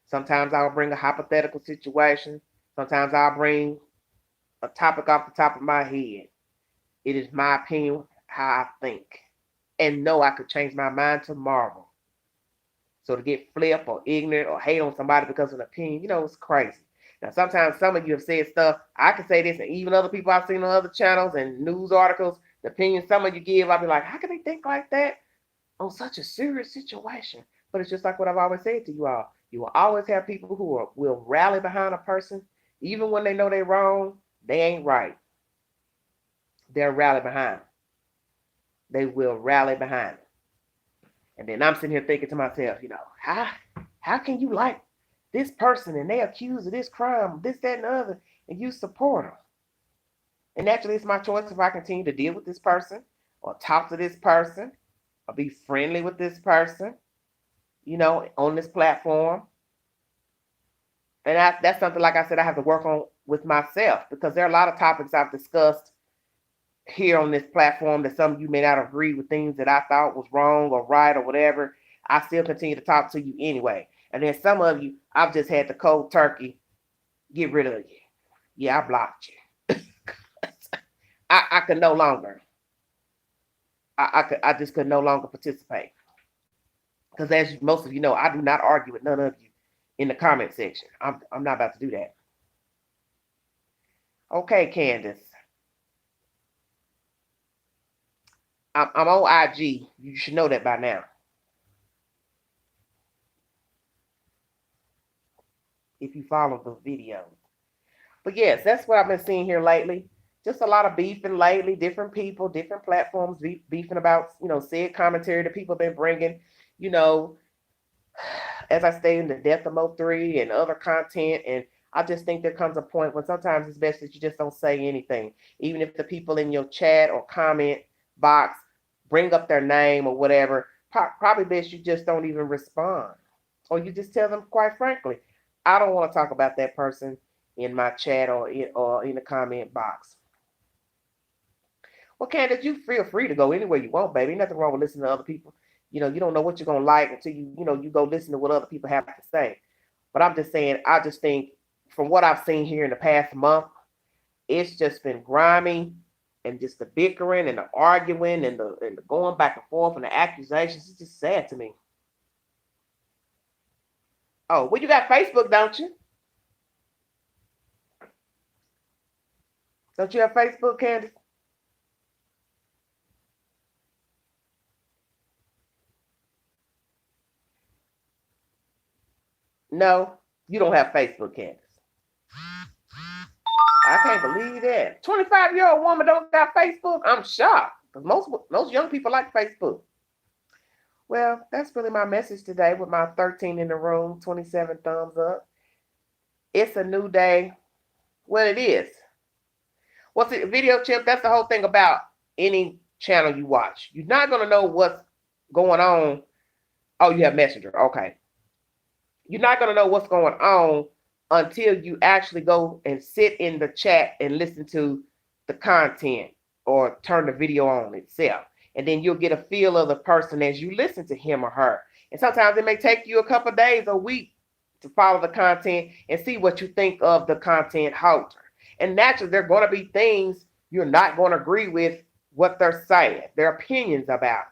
Sometimes I'll bring a hypothetical situation. Sometimes I'll bring a topic off the top of my head. It is my opinion, how I think. And no, I could change my mind tomorrow. So to get flip or ignorant or hate on somebody because of an opinion, it's crazy. Now, sometimes some of you have said stuff. I can say this, and even other people I've seen on other channels and news articles, the opinion some of you give, I'll be like, how can they think like that on such a serious situation? But it's just like what I've always said to you all. You will always have people who will rally behind a person, even when they know they're wrong, they ain't right. They'll rally behind them. They will rally behind them. And then I'm sitting here thinking to myself, how can you like this person and they accused of this crime, this, that, and the other, and you support them? And naturally, it's my choice if I continue to deal with this person or talk to this person or be friendly with this person, on this platform. And that's something, like I said, I have to work on with myself, because there are a lot of topics I've discussed here on this platform that some of you may not agree with, things that I thought was wrong or right or whatever. I still continue to talk to you anyway. And then some of you, I've just had to cold turkey get rid of you. Yeah, I blocked you. I could no longer. I just could no longer participate. Because as most of you know, I do not argue with none of you in the comment section. I'm not about to do that. Okay, Candace. I'm on IG. You should know that by now. If you follow the videos. But yes, that's what I've been seeing here lately. Just a lot of beefing lately. Different people, different platforms beefing about, said commentary that people have been bringing, as I stated, in the death of Mo3 and other content. And I just think there comes a point when sometimes it's best that you just don't say anything. Even if the people in your chat or comment box bring up their name or whatever, probably best you just don't even respond. Or you just tell them, quite frankly, I don't want to talk about that person in my chat or in the comment box. Well, Candace, you feel free to go anywhere you want, baby. Nothing wrong with listening to other people. You don't know what you're gonna like until you go listen to what other people have to say. But I'm just saying, I just think from what I've seen here in the past month, it's just been grimy, and just the bickering and the arguing and the going back and forth and the accusations. It's just sad to me. Oh, well, you got Facebook, don't you? Don't you have Facebook, Candace? No, you don't have Facebook, Candace. I can't believe that. 25-year-old woman don't got Facebook? I'm shocked. Because most young people like Facebook. Well, that's really my message today with my 13 in the room, 27 thumbs up. It's a new day. Well, it is. What's the video chip? That's the whole thing about any channel you watch. You're not going to know what's going on. Oh, you have Messenger. Okay. You're not going to know what's going on until you actually go and sit in the chat and listen to the content or turn the video on itself. And then you'll get a feel of the person as you listen to him or her. And sometimes it may take you a couple of days, a week to follow the content and see what you think of the content holder. And naturally, there are going to be things you're not going to agree with what they're saying, their opinions about.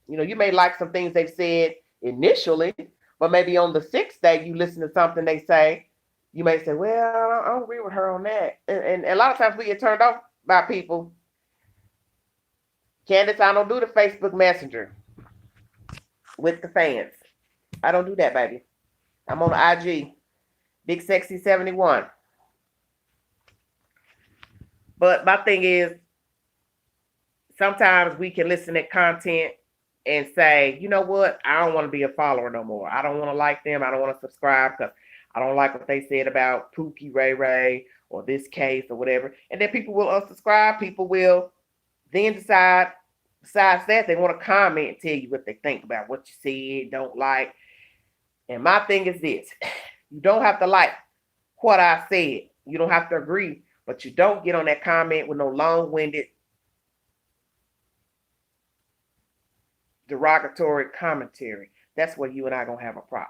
You may like some things they've said initially, but maybe on the sixth day you listen to something they say, you may say, well, I don't agree with her on that. And a lot of times we get turned off by people. Candace, I don't do the Facebook Messenger with the fans. I don't do that, baby. I'm on IG, Big Sexy 71. But my thing is, sometimes we can listen to content and say, you know what? I don't want to be a follower no more. I don't want to like them. I don't want to subscribe because I don't like what they said about Pookie Ray Ray or this case or whatever. And then people will unsubscribe. People will then decide, besides that, they want to comment and tell you what they think about what you said, don't like. And my thing is this. You don't have to like what I said. You don't have to agree. But you don't get on that comment with no long-winded, derogatory commentary. That's where you and I are going to have a problem.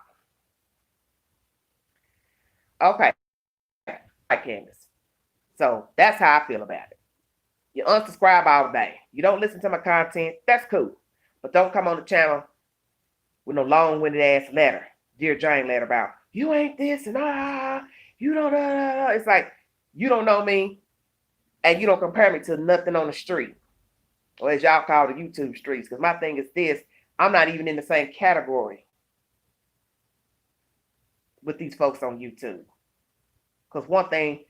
Okay. Hi, Candace. So that's how I feel about it. You unsubscribe all day. You don't listen to my content. That's cool. But don't come on the channel with no long-winded ass letter, Dear Jane letter about you ain't this and you don't. It's like you don't know me, and you don't compare me to nothing on the street, or as y'all call the YouTube streets. Because my thing is this: I'm not even in the same category with these folks on YouTube. Because one thing,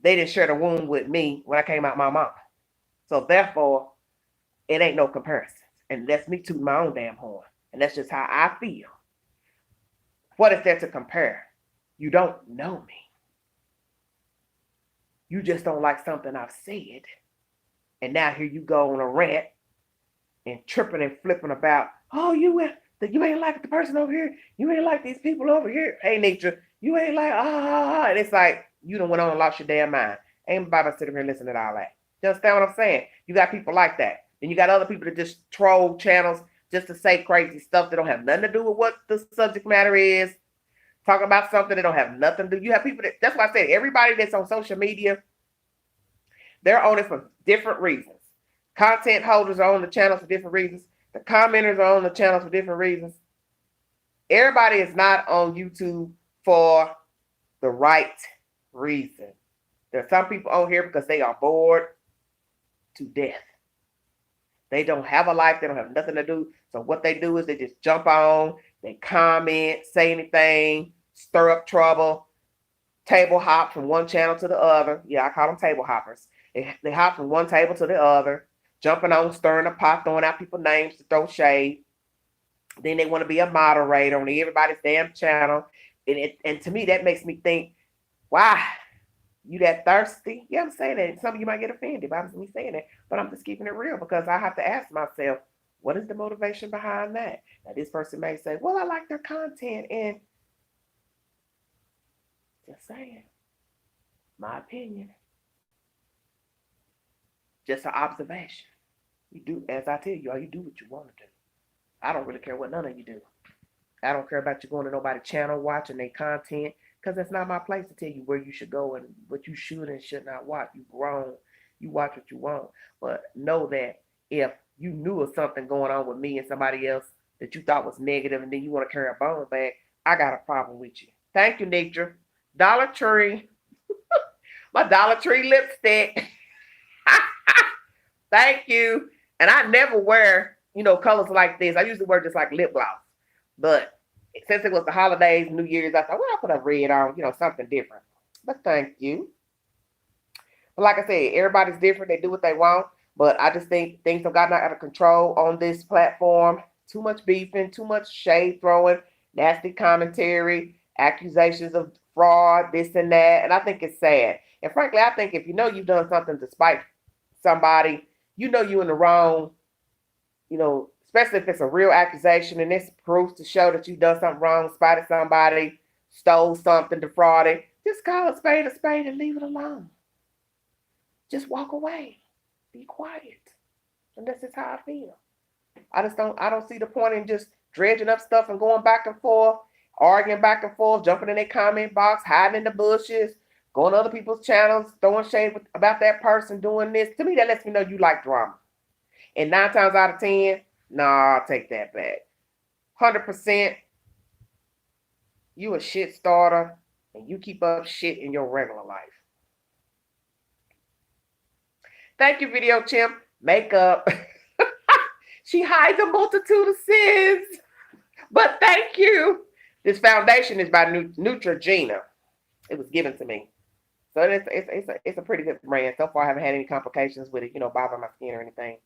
they didn't share the womb with me when I came out my mom. So therefore, it ain't no comparison. And that's me tooting my own damn horn. And that's just how I feel. What is there to compare? You don't know me. You just don't like something I've said. And now here you go on a rant and tripping and flipping about, oh, you ain't like the person over here. You ain't like these people over here. Hey, nature, you ain't like, And it's like, you done went on and lost your damn mind. Ain't nobody sitting here listening to all that. You understand what I'm saying? You got people like that. Then you got other people that just troll channels just to say crazy stuff that don't have nothing to do with what the subject matter is. Talking about something that don't have nothing to do. You have people that's why I said everybody that's on social media, they're on it for different reasons. Content holders are on the channel for different reasons. The commenters are on the channel for different reasons. Everybody is not on YouTube for the right reason. There are some people on here because they are bored to death. They don't have a life. They don't have nothing to do. So what they do is they just jump on, they comment, say anything, stir up trouble, table hop from one channel to the other. Yeah, I call them table hoppers. They hop from one table to the other, jumping on, stirring the pot, throwing out people's names to throw shade. Then they want to be a moderator on everybody's damn channel. And to me, that makes me think, why? You that thirsty? Yeah, I'm saying that. Some of you might get offended by me saying that, but I'm just keeping it real because I have to ask myself, what is the motivation behind that? Now, this person may say, well, I like their content, and just saying, my opinion, just an observation. You do, as I tell you, you do what you want to do. I don't really care what none of you do. I don't care about you going to nobody's channel, watching their content, because that's not my place to tell you where you should go and what you should and should not watch. You grown, you watch what you want. But know that if you knew of something going on with me and somebody else that you thought was negative and then you want to carry a bone back, I got a problem with you. Thank you, Nature. Dollar Tree. My Dollar Tree lipstick. Thank you. And I never wear, colors like this. I usually wear just like lip gloss. But since it was the holidays, New Year's, I thought, well, I'll put a red on, something different. But thank you. But like I said, everybody's different. They do what they want. But I just think things have gotten out of control on this platform. Too much beefing, too much shade throwing, nasty commentary, accusations of fraud, this and that. And I think it's sad. And frankly, I think if you know you've done something to spite somebody, you know you're in the wrong, especially if it's a real accusation and it's proof to show that you've done something wrong, spited somebody, stole something, defrauded. Just call a spade and leave it alone. Just walk away. Be quiet. And that's just how I feel. I don't see the point in just dredging up stuff and going back and forth, arguing back and forth, jumping in their comment box, hiding in the bushes, going to other people's channels, throwing shade about that person doing this. To me, that lets me know you like drama. And 9 times out of 10, nah, I'll take that back. 100%, you a shit starter and you keep up shit in your regular life. Thank you, Video Chimp. Makeup. She hides a multitude of sins. But thank you. This foundation is by Neutrogena. It was given to me. So it's a pretty good brand. So far, I haven't had any complications with it, bothering my skin or anything.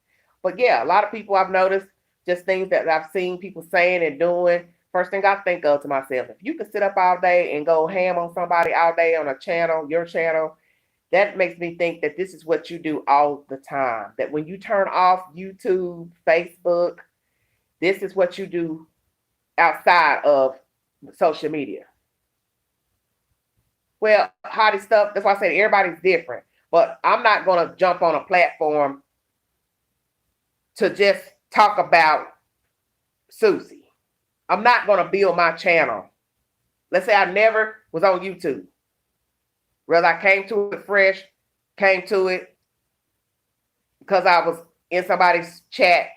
But yeah, a lot of people I've noticed, just things that I've seen people saying and doing. First thing I think of to myself, if you could sit up all day and go ham on somebody all day on a channel, your channel, that makes me think that this is what you do all the time. That when you turn off YouTube, Facebook, this is what you do outside of social media. Well, hottie stuff, that's why I said everybody's different. But I'm not going to jump on a platform to just talk about Susie. I'm not going to build my channel. Let's say I never was on YouTube. Whether I came to it fresh, came to it because I was in somebody's chat.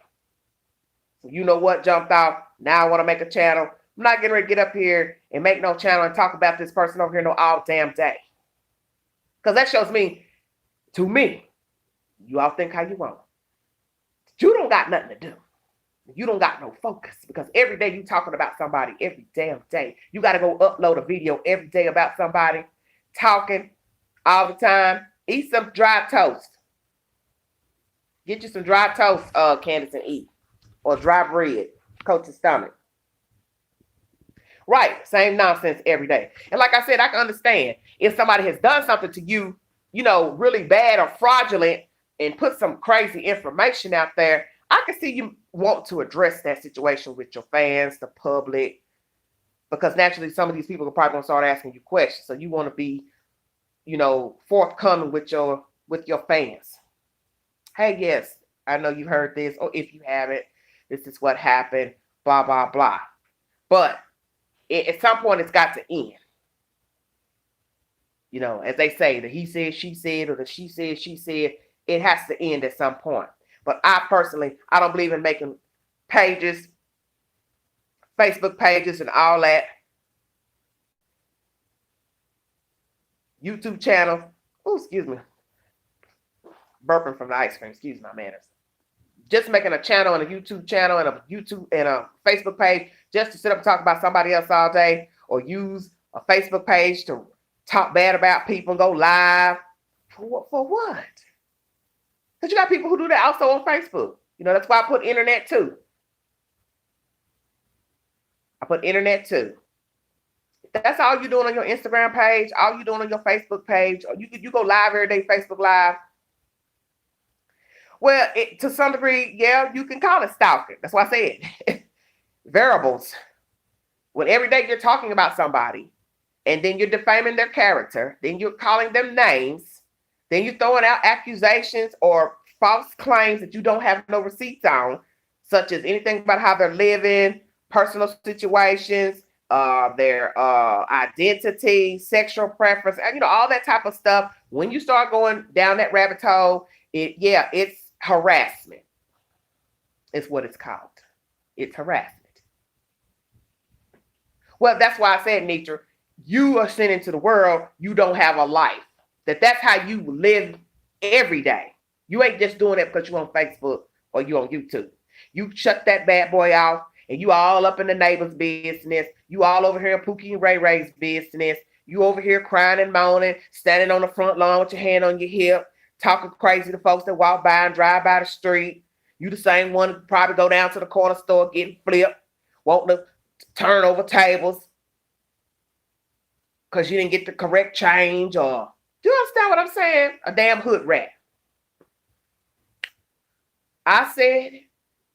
So you know what jumped off. Now I want to make a channel. I'm not getting ready to get up here and make no channel and talk about this person over here no all damn day. Because that shows me, to me, you all think how you want. You don't got nothing to do. You don't got no focus because every day you talking about somebody every damn day. You got to go upload a video every day about somebody, talking all the time. Eat some dry toast. Get you some dry toast, Candace, and eat. Or dry bread. Coat your stomach. Right. Same nonsense every day. And like I said, I can understand if somebody has done something to you, you know, really bad or fraudulent and put some crazy information out there. I can see you want to address that situation with your fans, the public, because naturally some of these people are probably going to start asking you questions. So you want to be, you know, forthcoming with your fans. Hey, yes, I know you've heard this, or if you haven't, this is what happened, blah, blah, blah. But at some point, it's got to end. You know, as they say, the he said, she said, or the she said, it has to end at some point. But I personally, I don't believe in making pages, Facebook pages and all that. YouTube channel. Oh, excuse me. Burping from the ice cream. Excuse my manners. Just making a channel and a YouTube channel and a Facebook page just to sit up and talk about somebody else all day, or use a Facebook page to talk bad about people and go live. For what? Because you got people who do that also on Facebook. You know, that's why I put internet too. That's all you're doing on your Instagram page, all you're doing on your Facebook page, or you go live every day, Facebook Live. Well, to some degree, yeah, you can call it stalking. That's why I said variables. When every day you're talking about somebody, and then you're defaming their character, then you're calling them names, then you're throwing out accusations or false claims that you don't have no receipts on, such as anything about how they're living, personal situations, their identity, sexual preference, and you know, all that type of stuff. When you start going down that rabbit hole, it's harassment. It's what it's called. It's harassment. Well, that's why I said, Nitra, you are sent into the world, you don't have a life. That's how you live every day. You ain't just doing it because you're on Facebook or you on YouTube. You shut that bad boy off and you all up in the neighbor's business. You all over here in Pookie and Ray Ray's business. You over here crying and moaning, standing on the front lawn with your hand on your hip, talking crazy to folks that walk by and drive by the street. You the same one who probably go down to the corner store getting flipped, wanting to turn over tables because you didn't get the correct change, or do you understand what I'm saying? A damn hood rat. I said,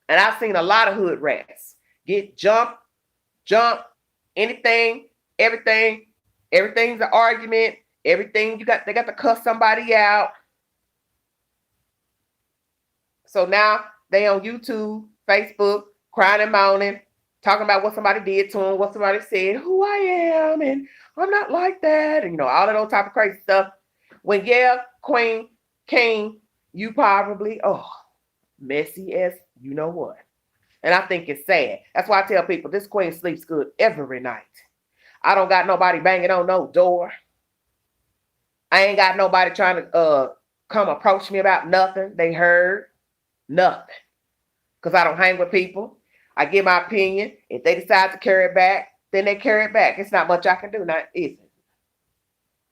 and I've seen a lot of hood rats get jump, anything, everything. Everything's an argument. Everything they got to cuss somebody out. So now they on YouTube, Facebook, crying and moaning, talking about what somebody did to them, what somebody said, who I am, and I'm not like that, and you know, all of those type of crazy stuff. When Queen, King, you probably, messy as you know what. And I think it's sad. That's why I tell people this queen sleeps good every night. I don't got nobody banging on no door. I ain't got nobody trying to come approach me about nothing they heard. Nothing. Because I don't hang with people. I give my opinion. If they decide to carry it back, then they carry it back. It's not much I can do, not is it?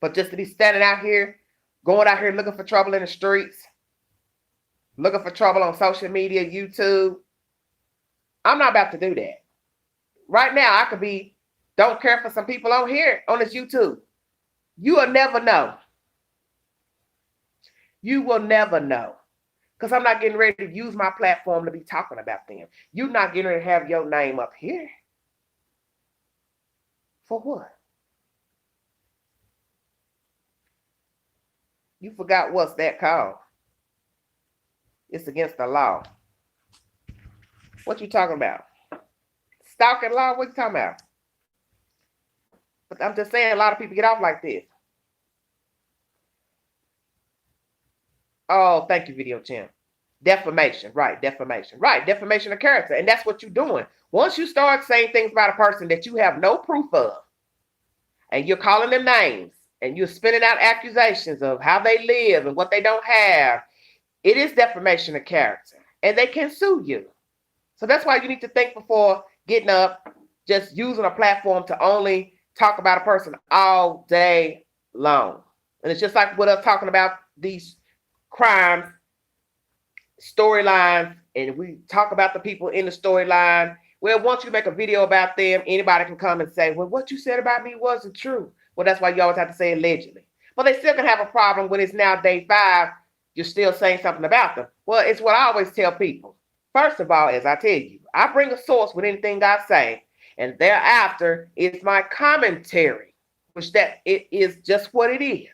But just to be standing out here, going out here looking for trouble in the streets, looking for trouble on social media, YouTube, I'm not about to do that. Right now, I could be, don't care for some people on here, on this YouTube. You will never know. You will never know. Because I'm not getting ready to use my platform to be talking about them. You're not getting ready to have your name up here. For what? You forgot what's that called. It's against the law. What you talking about? Stalking law? What you talking about? But I'm just saying a lot of people get off like this. Oh, thank you, Video Champ. Defamation, right? Defamation, right? Defamation of character. And that's what you're doing. Once you start saying things about a person that you have no proof of, and you're calling them names, and you're spinning out accusations of how they live and what they don't have, it is defamation of character. And they can sue you. So that's why you need to think before getting up, just using a platform to only talk about a person all day long. And it's just like with us talking about these crimes, storylines, and we talk about the people in the storyline. Well, once you make a video about them, anybody can come and say, well, what you said about me wasn't true. Well, that's why you always have to say allegedly. But they still can have a problem when it's now day 5, you're still saying something about them. Well, it's what I always tell people. First of all, as I tell you, I bring a source with anything I say, and thereafter it's my commentary, which that it is just what it is.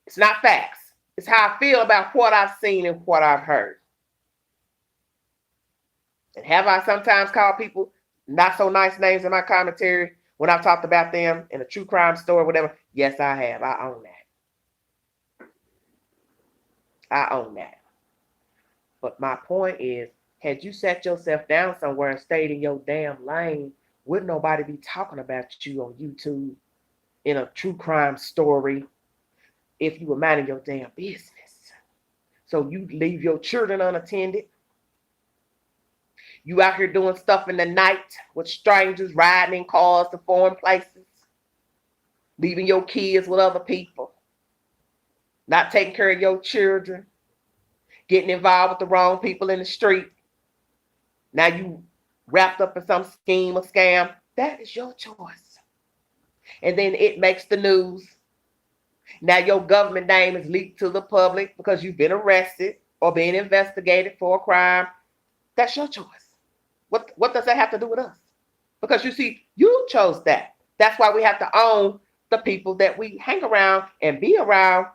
It's not facts. It's how I feel about what I've seen and what I've heard. And have I sometimes called people not so nice names in my commentary when I've talked about them in a true crime story or whatever? Yes, I have. I own that. I own that. But my point is, had you set yourself down somewhere and stayed in your damn lane, wouldn't nobody be talking about you on YouTube in a true crime story if you were minding your damn business? So you leave your children unattended. You out here doing stuff in the night with strangers, riding in cars to foreign places, leaving your kids with other people, not taking care of your children, getting involved with the wrong people in the street. Now you wrapped up in some scheme or scam. That is your choice. And then it makes the news. Now your government name is leaked to the public because you've been arrested or being investigated for a crime. That's your choice. What does that have to do with us? Because you see, you chose that. That's why we have to own the people that we hang around and be around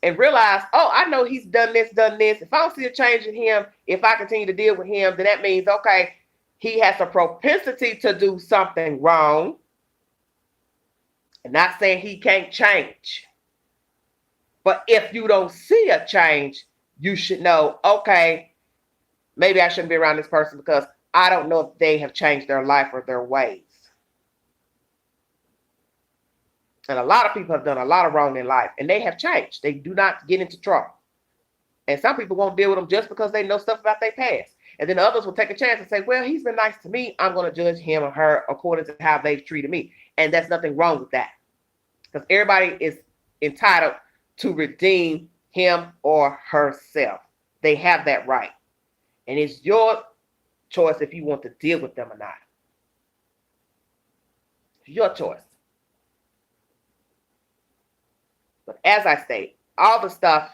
and realize, oh, I know he's done this. If I don't see a change in him, if I continue to deal with him, then that means, okay, he has a propensity to do something wrong. And not saying he can't change. But if you don't see a change, you should know, okay, maybe I shouldn't be around this person because I don't know if they have changed their life or their ways. And a lot of people have done a lot of wrong in life, and they have changed. They do not get into trouble. And some people won't deal with them just because they know stuff about their past. And then others will take a chance and say, well, he's been nice to me. I'm going to judge him or her according to how they've treated me. And there's nothing wrong with that. Because everybody is entitled to redeem him or herself. They have that right. And it's your choice if you want to deal with them or not. It's your choice. But as I say, all the stuff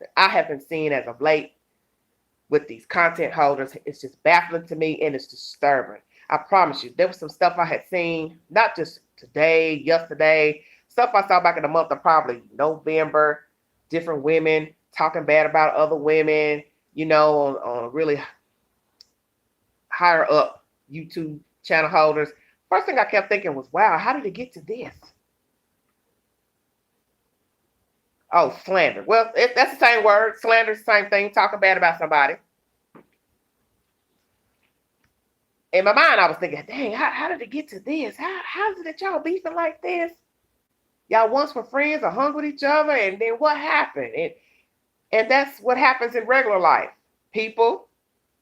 that I have been seeing as of late with these content holders, it's just baffling to me and it's disturbing. I promise you, there was some stuff I had seen, not just today, yesterday, stuff I saw back in the month of probably November, different women talking bad about other women, you know, on really higher up YouTube channel holders. First thing I kept thinking was, wow, how did it get to this? Oh, slander. Well, that's the same word. Slander is the same thing. Talking bad about somebody. In my mind, I was thinking, dang, how did it get to this? How is it that y'all beefing like this? Y'all once were friends or hung with each other, and then what happened? And that's what happens in regular life. People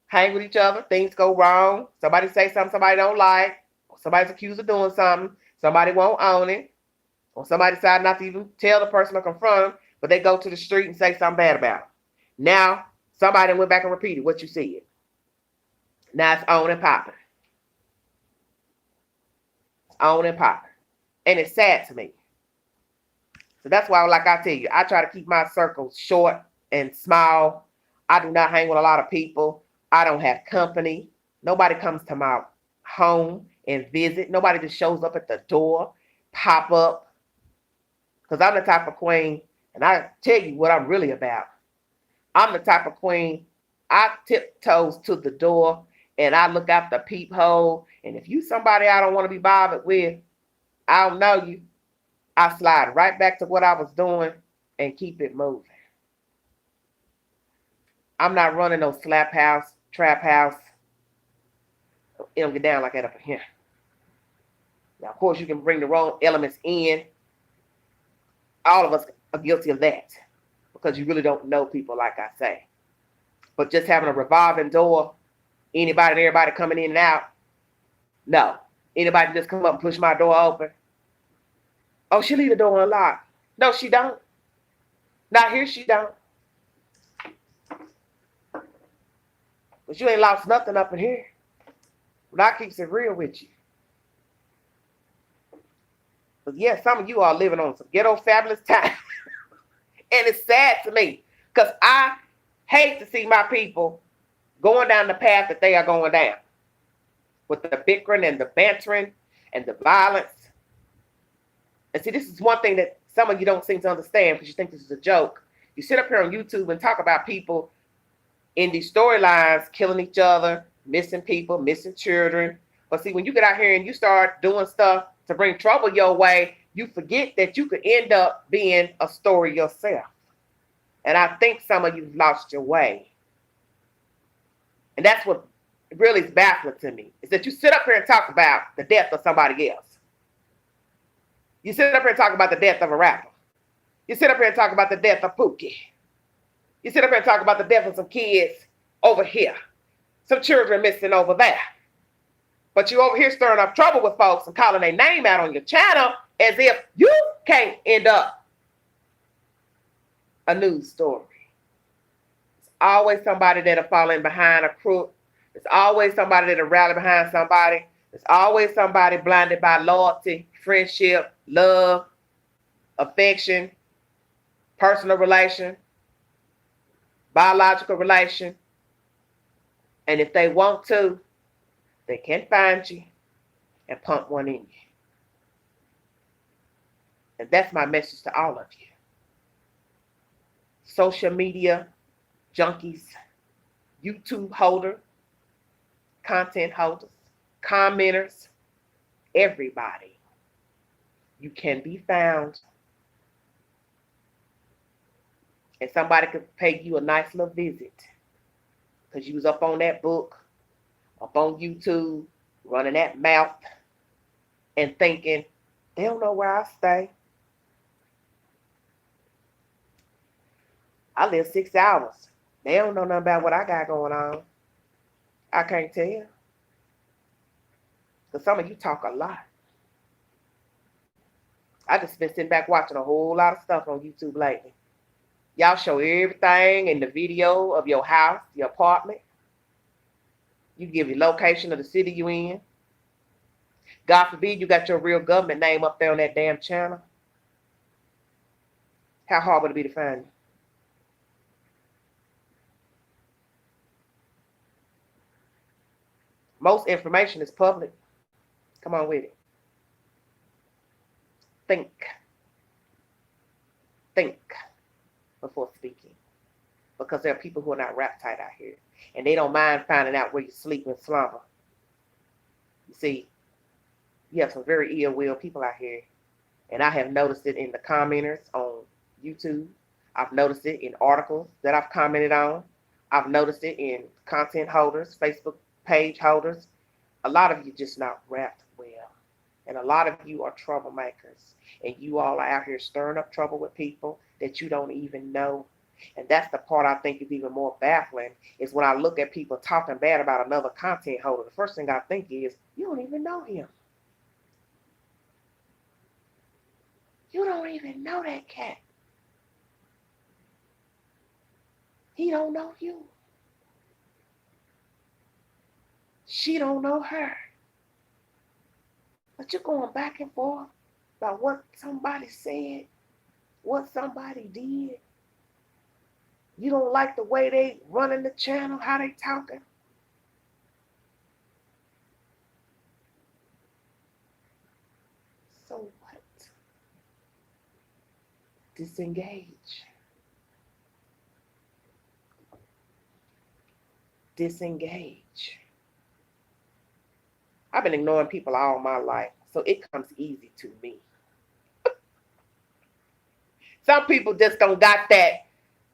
hang with each other. Things go wrong. Somebody say something somebody don't like. Or somebody's accused of doing something. Somebody won't own it. Or somebody decide not to even tell the person or confront them, but they go to the street and say something bad about them. Now, somebody went back and repeated what you said. Now it's on and popping. It's on and popping. And it's sad to me. So that's why, like I tell you, I try to keep my circles short and small. I do not hang with a lot of people. I don't have company. Nobody comes to my home and visit. Nobody just shows up at the door, pop up. Because I'm the type of queen, and I tell you what I'm really about. I'm the type of queen, I tiptoes to the door, and I look out the peephole, and if you somebody I don't want to be bothered with, I don't know you, I slide right back to what I was doing and keep it moving. I'm not running no slap house, trap house. It don't get down like that up in here. Now, of course, you can bring the wrong elements in. All of us are guilty of that because you really don't know people, like I say. But just having a revolving door, anybody and everybody coming in and out, no. Anybody just come up and push my door open. Oh, she leave the door unlocked. No, she don't. Not here, she don't. But you ain't lost nothing up in here. But I keeps it real with you. But yeah, some of you are living on some ghetto fabulous time. And it's sad to me because I hate to see my people going down the path that they are going down with the bickering and the bantering and the violence. And see, this is one thing that some of you don't seem to understand because you think this is a joke. You sit up here on YouTube and talk about people in these storylines killing each other, missing people, missing children. But see, when you get out here and you start doing stuff to bring trouble your way, you forget that you could end up being a story yourself. And I think some of you've lost your way. And that's what really is baffling to me, is that you sit up here and talk about the death of somebody else. You sit up here and talk about the death of a rapper. You sit up here and talk about the death of Pookie. You sit up here and talk about the death of some kids over here. Some children missing over there. But you over here stirring up trouble with folks and calling their name out on your channel as if you can't end up a news story. It's always somebody that'll fall in behind a crook. There's always somebody that'll rally behind somebody. There's always somebody blinded by loyalty, friendship, love, affection, personal relation, biological relation. And if they want to, they can find you and pump one in you. And that's my message to all of you. Social media junkies, YouTube holders, content holders, commenters, everybody. You can be found. And somebody could pay you a nice little visit because you was up on that book, up on YouTube, running that mouth and thinking, they don't know where I stay. I live 6 hours. They don't know nothing about what I got going on. I can't tell you. Because some of you talk a lot. I just been sitting back watching a whole lot of stuff on YouTube lately. Y'all show everything in the video of your house, your apartment. You give your location of the city you in. God forbid you got your real government name up there on that damn channel. How hard would it be to find you? Most information is public. Come on with it. Think before speaking. Because there are people who are not wrapped tight out here. And they don't mind finding out where you sleep and slumber. You see, you have some very ill-willed people out here. And I have noticed it in the commenters on YouTube. I've noticed it in articles that I've commented on. I've noticed it in content holders, Facebook page holders. A lot of you just not wrapped well. And a lot of you are troublemakers. And you all are out here stirring up trouble with people that you don't even know. And that's the part I think is even more baffling, is when I look at people talking bad about another content holder. The first thing I think is, you don't even know him. You don't even know that cat. He don't know you. She don't know her. But you're going back and forth about what somebody said, what somebody did. You don't like the way they running the channel, how they talking. So what? Disengage. Disengage. I've been ignoring people all my life, so it comes easy to me. Some people just don't got that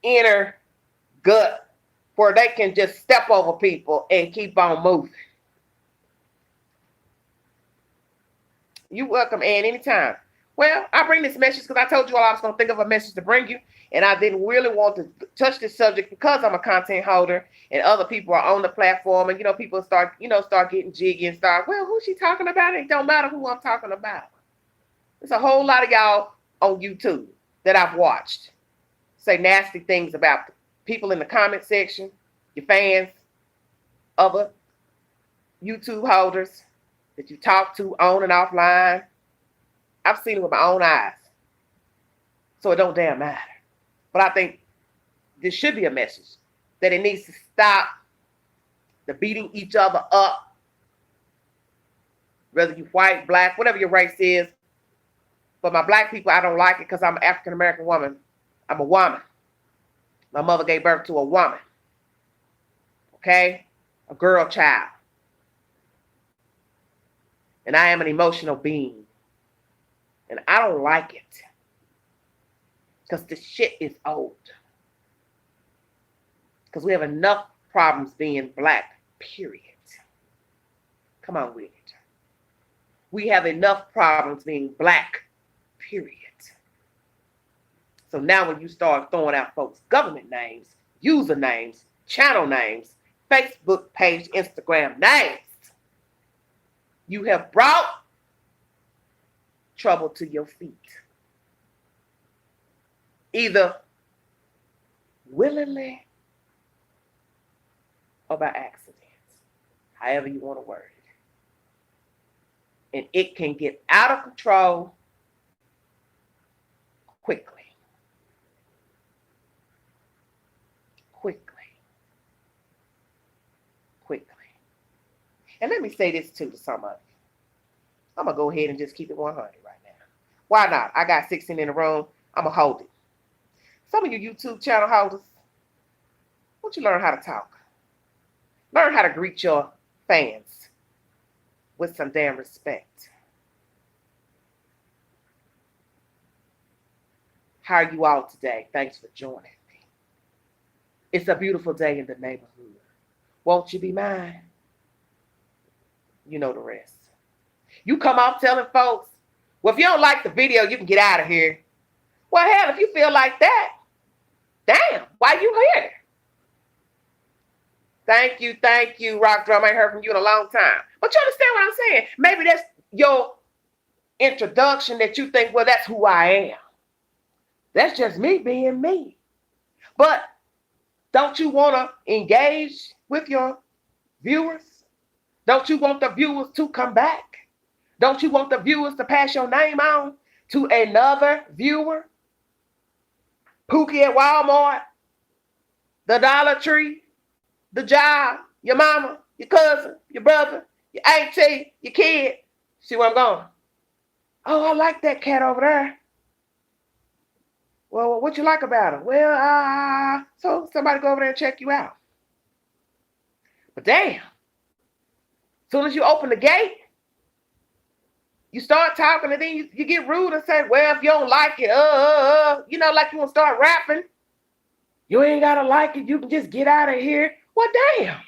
inner gut where they can just step over people and keep on moving. You welcome, Ann, anytime. Well, I bring this message because I told you all I was going to think of a message to bring you, and I didn't really want to touch this subject because I'm a content holder and other people are on the platform, and people start getting jiggy and start, well, who's she talking about? It don't matter who I'm talking about. There's a whole lot of y'all on YouTube that I've watched say nasty things about people in the comment section, your fans, other YouTube holders that you talk to on and offline. I've seen it with my own eyes. So it don't damn matter. But I think this should be a message that it needs to stop the beating each other up, whether you white, black, whatever your race is. But my black people, I don't like it because I'm an African-American woman. I'm a woman. My mother gave birth to a woman. Okay? A girl child. And I am an emotional being. And I don't like it. Because the shit is old. Because we have enough problems being black, period. Come on with it. We have enough problems being black, period. So now when you start throwing out folks' government names, usernames, channel names, Facebook page, Instagram names, you have brought trouble to your feet. Either willingly or by accident, however you want to word it. And it can get out of control quickly. And let me say this too to some of you. I'm going to go ahead and just keep it 100 right now. Why not? I got 16 in the room. I'm going to hold it. Some of you YouTube channel holders, won't you learn how to talk? Learn how to greet your fans with some damn respect. How are you all today? Thanks for joining me. It's a beautiful day in the neighborhood. Won't you be mine? You know the rest. You come off telling folks, well, if you don't like the video, you can get out of here. Well, hell, if you feel like that, damn, why you here? Thank you, Rock Drum. I ain't heard from you in a long time. But you understand what I'm saying? Maybe that's your introduction that you think, well, that's who I am. That's just me being me. But don't you want to engage with your viewers? Don't you want the viewers to come back? Don't you want the viewers to pass your name on to another viewer? Pookie at Walmart, the Dollar Tree, the job, your mama, your cousin, your brother, your auntie, your kid. See where I'm going? Oh, I like that cat over there. Well, what you like about her? Well, so somebody go over there and check you out. But damn, as soon as you open the gate, you start talking and then you get rude and say, well, if you don't like it, like you want to start rapping. You ain't got to like it. You can just get out of here. Well, damn.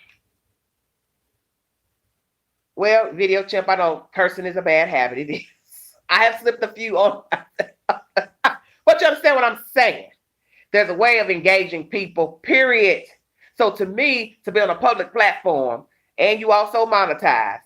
Well, Video Chimp, I know cursing is a bad habit. It is. I have slipped a few on. But you understand what I'm saying? There's a way of engaging people, period. So to me, to be on a public platform, and you also monetize,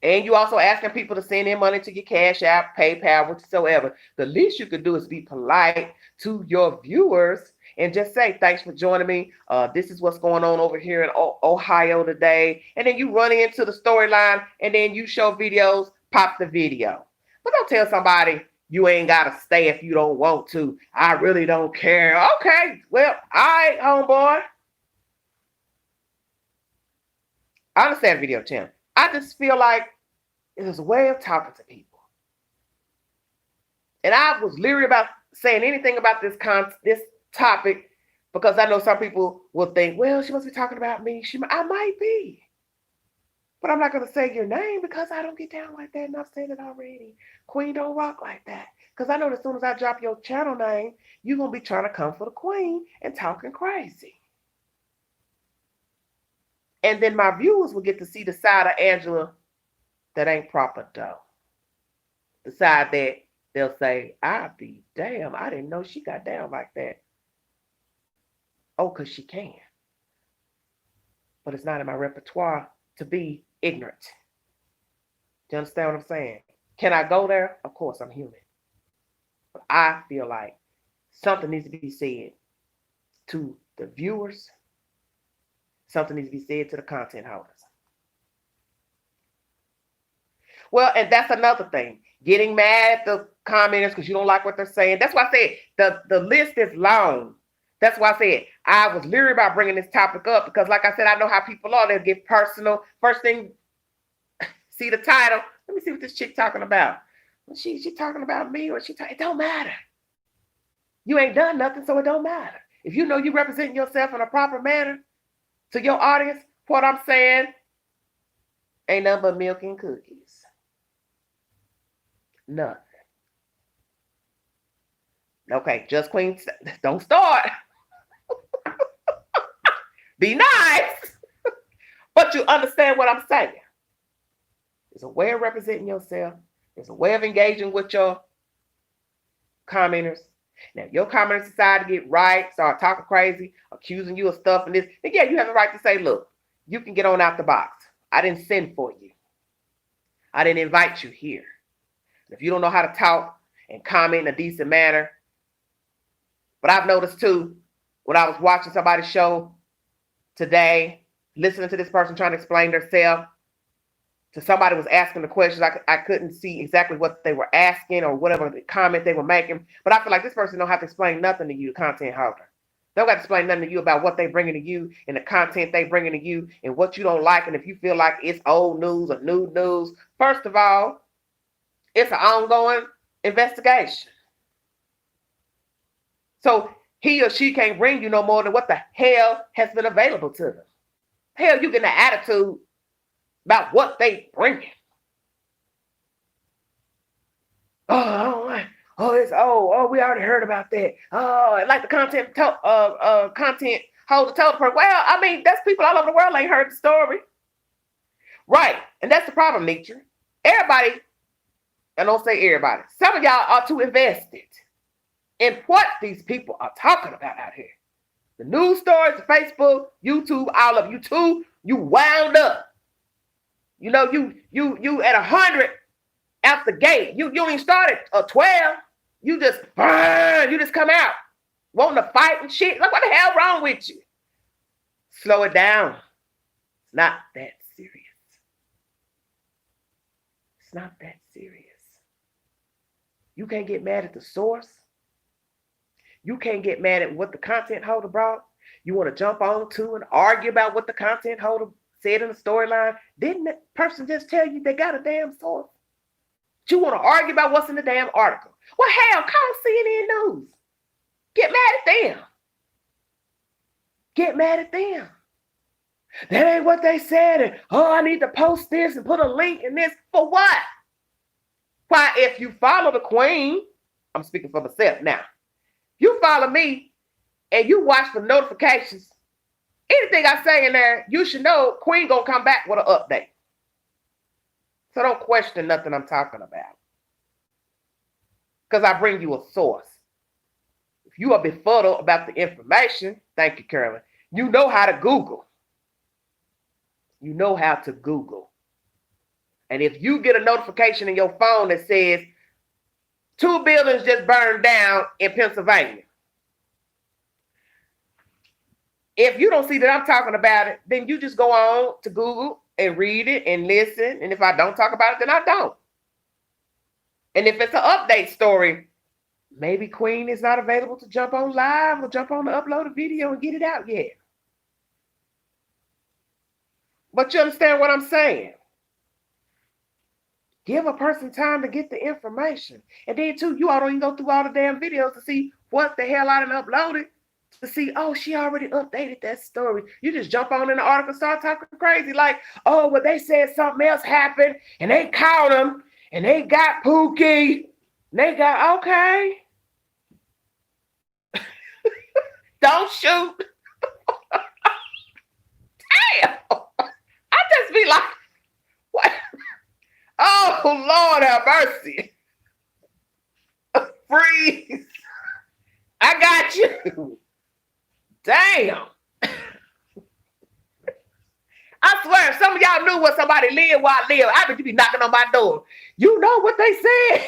and you also asking people to send in money to your Cash App, PayPal, whatsoever, the least you could do is be polite to your viewers and just say, thanks for joining me. This is what's going on over here in Ohio today. And then you run into the storyline and then you show videos, pop the video. But don't tell somebody you ain't got to stay if you don't want to. I really don't care. Okay, well, all right, homeboy. I understand Video Chimp. I just feel like it is a way of talking to people. And I was leery about saying anything about this topic because I know some people will think, well, she must be talking about me. I might be. But I'm not going to say your name because I don't get down like that, and I've said it already. Queen don't rock like that. Because I know as soon as I drop your channel name, you're going to be trying to come for the queen and talking crazy. And then my viewers will get to see the side of Angela that ain't proper though. The side that they'll say, I'll be damn, I didn't know she got down like that. Oh, because she can. But it's not in my repertoire to be ignorant. Do you understand what I'm saying? Can I go there? Of course, I'm human. But I feel like something needs to be said to the viewers. Something needs to be said to the content holders. Well, and that's another thing. Getting mad at the commenters because you don't like what they're saying. That's why I said the list is long. That's why I said I was leery about bringing this topic up because, like I said, I know how people are. They'll get personal. First thing, see the title. Let me see what this chick talking about. She talking about me or it don't matter. You ain't done nothing, so it don't matter. If you know you representing yourself in a proper manner to your audience, what I'm saying ain't nothing but milk and cookies. Nothing. Okay, Just Queen, don't start. Be nice, but you understand what I'm saying. There's a way of representing yourself. There's a way of engaging with your commenters. Now, if your commenters decide to get right, start talking crazy, accusing you of stuff and this, then yeah, you have the right to say, look, you can get on out the box. I didn't send for you. I didn't invite you here. If you don't know how to talk and comment in a decent manner, but I've noticed too, when I was watching somebody's show today, listening to this person trying to explain themselves, to somebody was asking the questions, I couldn't see exactly what they were asking or whatever the comment they were making. But I feel like this person don't have to explain nothing to you, the content holder. They don't got to explain nothing to you about what they bringing to you and the content they bringing to you and what you don't like. And if you feel like it's old news or new news, first of all, it's an ongoing investigation. So he or she can't bring you no more than what the hell has been available to them. Hell, you get an attitude about what they bringing. Oh, I don't like. Oh, we already heard about that. Oh, like the content holder told the person. Well, I mean, that's people all over the world ain't heard the story, right? And that's the problem, Nietzsche. Everybody, and don't say everybody. Some of y'all are too invested in what these people are talking about out here. The news stories, the Facebook, YouTube, all of you too. You wound up. You know, you at 100 out the gate. You even started at 12. You just come out wanting to fight and shit. Like, what the hell wrong with you? Slow it down. It's not that serious. It's not that serious. You can't get mad at the source. You can't get mad at what the content holder brought. You want to jump on to and argue about what the content holder said in the storyline. Didn't that person just tell you they got a damn source? You want to argue about what's in the damn article. Well, hell, call CNN News. Get mad at them. Get mad at them. That ain't what they said. And, I need to post this and put a link in this. For what? Why, if you follow the queen, I'm speaking for myself now. You follow me and you watch the notifications. Anything I say in there, you should know Queen gonna come back with an update. So don't question nothing I'm talking about. Because I bring you a source. If you are befuddled about the information, thank you, Carolyn, you know how to Google. You know how to Google. And if you get a notification in your phone that says 2 buildings just burned down in Pennsylvania, if you don't see that I'm talking about it, then you just go on to Google and read it and listen. And if I don't talk about it, then I don't. And if it's an update story, maybe Queen is not available to jump on live or jump on to upload a video and get it out yet. But you understand what I'm saying? Give a person time to get the information. And then, too, you all don't even go through all the damn videos to see what the hell I done uploaded. To see, she already updated that story. You just jump on in the article, start talking crazy. Like, well, they said something else happened, and they caught him, and they got Pookie. And they got, okay. Don't shoot. Damn. Oh, Lord have mercy. Freeze. I got you. Damn. I swear, if some of y'all knew what somebody lived while I live, I would be knocking on my door. You know what they said?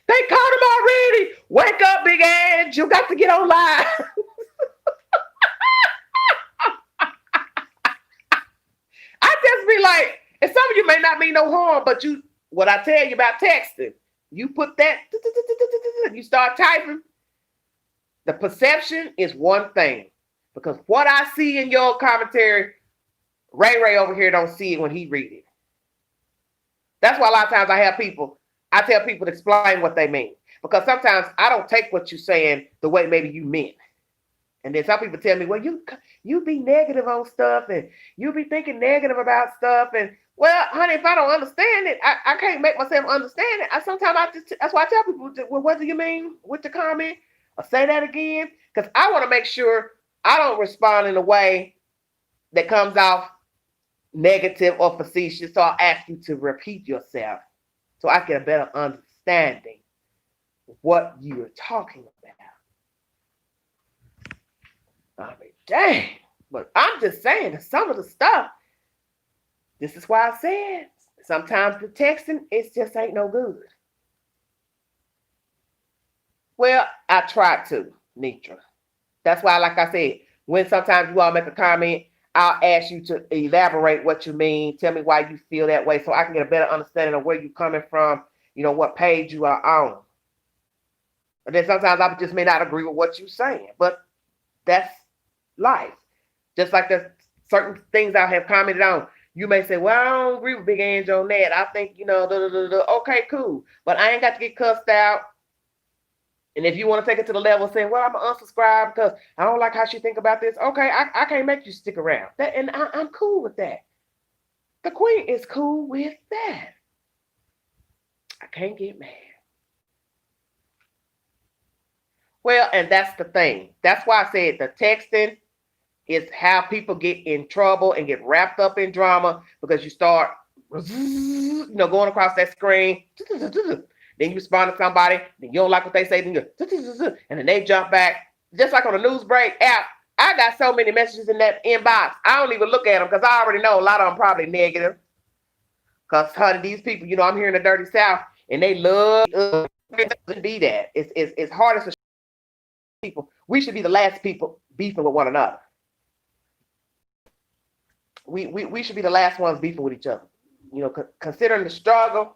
They caught him already. Wake up, big ass. You got to get online. I just be like, and some of you may not mean no harm, but you, what I tell you about texting, you put that, you start typing, the perception is one thing. Because what I see in your commentary, Ray over here don't see it when he read it. That's why a lot of times I tell people to explain what they mean. Because sometimes I don't take what you're saying the way maybe you meant. And then some people tell me, well, you be negative on stuff and you be thinking negative about stuff. And well, honey, if I don't understand it, I can't make myself understand it. That's why I tell people, well, what do you mean with the comment? Or say that again. Because I want to make sure I don't respond in a way that comes off negative or facetious. So I'll ask you to repeat yourself so I get a better understanding of what you're talking about. I mean, dang. But I'm just saying that some of the stuff, this is why I said sometimes the texting, it just ain't no good. Well, I tried to, Nitra. That's why, like I said, when sometimes you all make a comment, I'll ask you to elaborate what you mean. Tell me why you feel that way so I can get a better understanding of where you're coming from, what page you are on. And then sometimes I just may not agree with what you're saying, but that's life. Just like there's certain things I have commented on. You may say, well, I don't agree with Big Ange on that. I think, okay, cool. But I ain't got to get cussed out. And if you want to take it to the level of saying, well, I'm going to unsubscribe because I don't like how she think about this. Okay, I can't make you stick around. And I'm cool with that. The queen is cool with that. I can't get mad. Well, and that's the thing. That's why I said the texting is how people get in trouble and get wrapped up in drama because you start, going across that screen. Then you respond to somebody, then you don't like what they say, then and then they jump back. Just like on the news break app, I got so many messages in that inbox. I don't even look at them because I already know a lot of them probably negative. Because, honey, these people, I'm here in the dirty South, and they love to be that. It's hardest for people. We should be the last people beefing with one another. We should be the last ones beefing with each other. Considering the struggle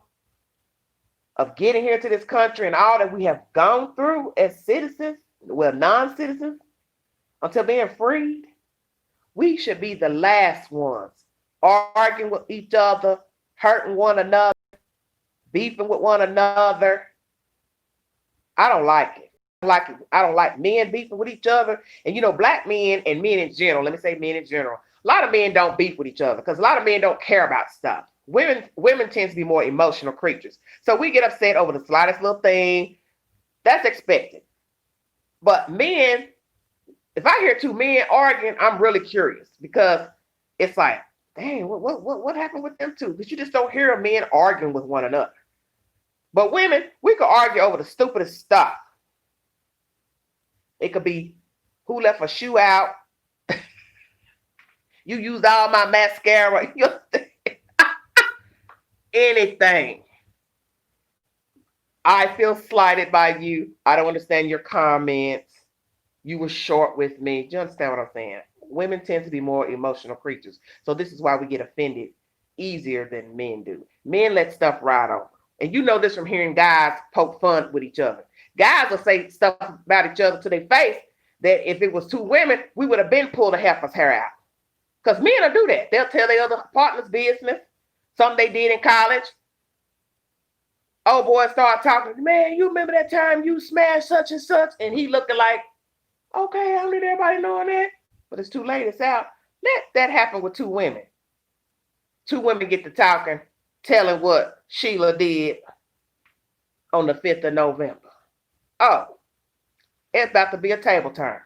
of getting here to this country and all that we have gone through as citizens, well, non-citizens, until being freed, we should be the last ones arguing with each other, hurting one another, beefing with one another. I don't like it. I don't like men beefing with each other. And black men and men in general, let me say men in general, a lot of men don't beef with each other because a lot of men don't care about stuff. Women tend to be more emotional creatures. So we get upset over the slightest little thing. That's expected. But men, if I hear two men arguing, I'm really curious because it's like, dang, what happened with them two? Because you just don't hear men arguing with one another. But women, we could argue over the stupidest stuff. It could be who left a shoe out. You used all my mascara. Anything. I feel slighted by you. I don't understand your comments. You were short with me. Do you understand what I'm saying? Women tend to be more emotional creatures. So this is why we get offended easier than men do. Men let stuff ride on. And you know this from hearing guys poke fun with each other. Guys will say stuff about each other to their face that if it was two women, we would have been pulled a heifer's hair out. Because men will do that. They'll tell their other partners' business. Something they did in college. Oh boy, start talking. Man, you remember that time you smashed such and such? And he looking like, okay, I don't need everybody knowing that. But it's too late. It's out. Let that happen with two women. Two women get to talking, telling what Sheila did on the 5th of November. Oh, it's about to be a table turn.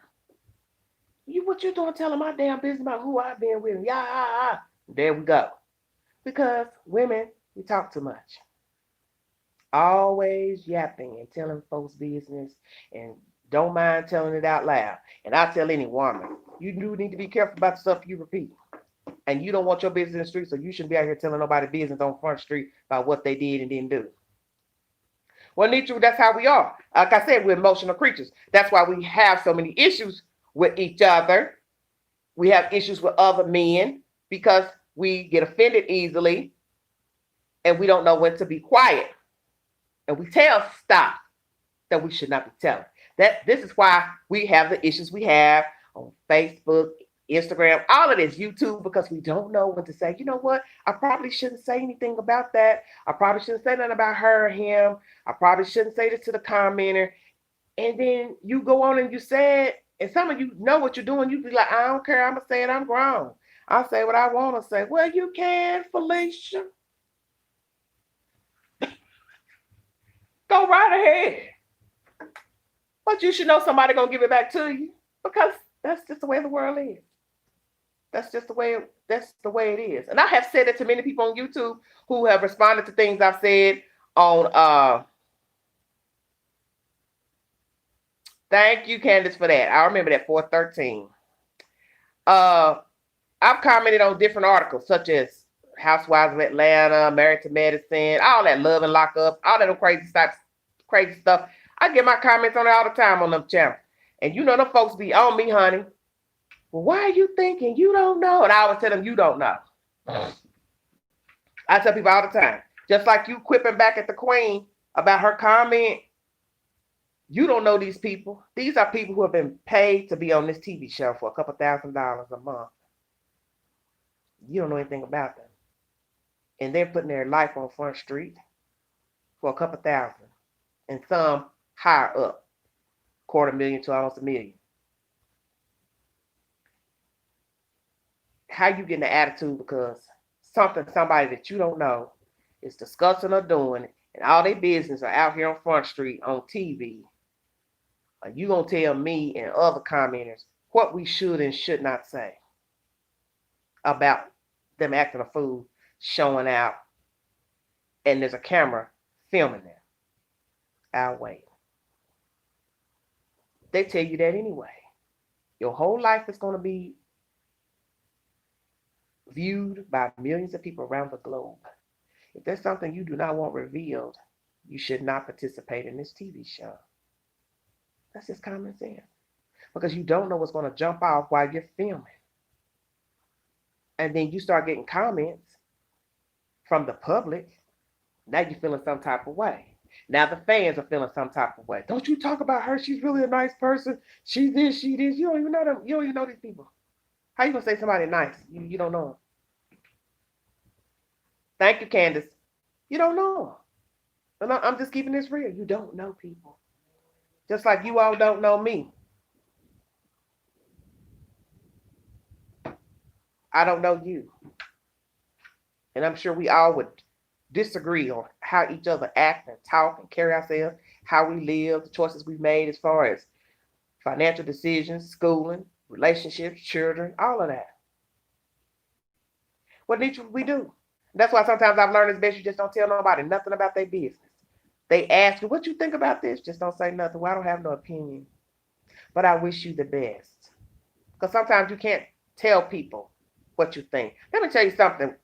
What you doing telling my damn business about who I've been with? Yeah. There we go. Because women We talk too much. Always yapping and telling folks business and don't mind telling it out loud. And I tell any woman, you do need to be careful about the stuff you repeat. And you don't want your business in the street, so you shouldn't be out here telling nobody business on Front Street about what they did and didn't do. Well, Nietzsche, that's how we are. Like I said, we're emotional creatures. That's why we have so many issues with each other. We have issues with other men because we get offended easily and we don't know when to be quiet. And we tell stop that we should not be telling. That this is why we have the issues we have on Facebook, Instagram, all of this, YouTube, because we don't know what to say. You know what? I probably shouldn't say anything about that. I probably shouldn't say nothing about her or him. I probably shouldn't say this to the commenter. And then you go on and you say it, and some of you know what you're doing. You be like, I don't care. I'm gonna say it. I'm grown. I'll say what I want to say. Well, you can, Felicia. Go right ahead. But you should know somebody gonna give it back to you because that's just the way the world is. That's the way it is. And I have said it to many people on YouTube who have responded to things I've said on thank you, Candace, for that. I remember that 413. I've commented on different articles such as Housewives of Atlanta, Married to Medicine, all that Love and Lock Up, all that crazy stuff. I get my comments on it all the time on them channels. And you know them folks be on me, honey. Well, why are you thinking you don't know? And I always tell them you don't know. I tell people all the time, just like you quipping back at the queen about her comment, you don't know these people. These are people who have been paid to be on this TV show for a couple $1,000s a month. You don't know anything about them. And they're putting their life on Front Street for a couple thousand. And some higher up, $250,000 to almost $1 million. How you getting the attitude because somebody that you don't know is discussing or doing, and all their business are out here on Front Street on TV. Are you gonna tell me and other commenters what we should and should not say about them acting a fool, showing out, and there's a camera filming them? I'll wait. They tell you that anyway. Your whole life is gonna be viewed by millions of people around the globe. If there's something you do not want revealed, you should not participate in this TV show. That's just common sense. Because you don't know what's going to jump off while you're filming. And then you start getting comments from the public. Now you're feeling some type of way. Now the fans are feeling some type of way. Don't you talk about her? She's really a nice person. She's this, she this. You don't even know them. You don't even know these people. How you gonna say somebody nice? You don't know them. Thank you, Candace. You don't know them. And I'm just keeping this real. You don't know people. Just like you all don't know me. I don't know you. And I'm sure we all would disagree on how each other act and talk and carry ourselves, how we live, the choices we've made as far as financial decisions, schooling, relationships, children, all of that. What need we do? That's why sometimes I've learned it's best you just don't tell nobody nothing about their business. They ask you, what you think about this? Just don't say nothing. Well, I don't have no opinion. But I wish you the best. Because sometimes you can't tell people what you think. Let me tell you something.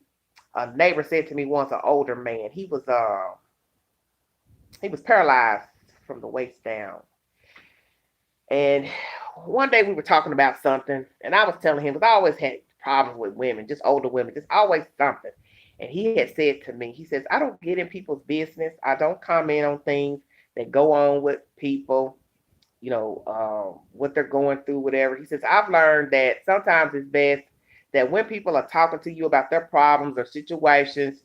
A neighbor said to me once, an older man. He was paralyzed from the waist down. And one day we were talking about something, and I was telling him, because I always had problems with women, just older women, just always something. And he had said to me, he says, I don't get in people's business. I don't comment on things that go on with people, what they're going through, whatever. He says, I've learned that sometimes it's best that when people are talking to you about their problems or situations,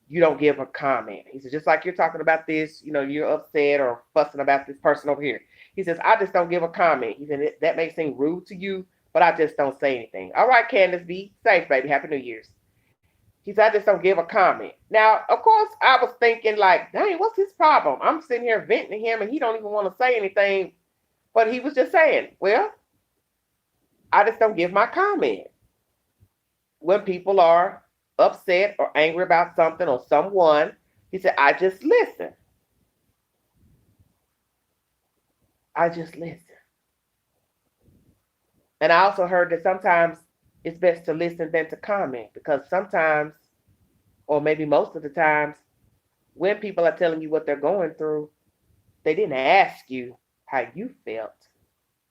you don't give a comment. He says, just like you're talking about this, you're upset or fussing about this person over here. He says, I just don't give a comment. He said, that may seem rude to you, but I just don't say anything. All right, Candace, be safe, baby. Happy New Year's. He said, I just don't give a comment. Now, of course, I was thinking like, dang, what's his problem? I'm sitting here venting to him and he don't even want to say anything. But he was just saying, well, I just don't give my comment when people are upset or angry about something or someone, he said, I just listen. I just listen. And I also heard that sometimes it's best to listen than to comment because sometimes, or maybe most of the times, when people are telling you what they're going through, they didn't ask you how you felt.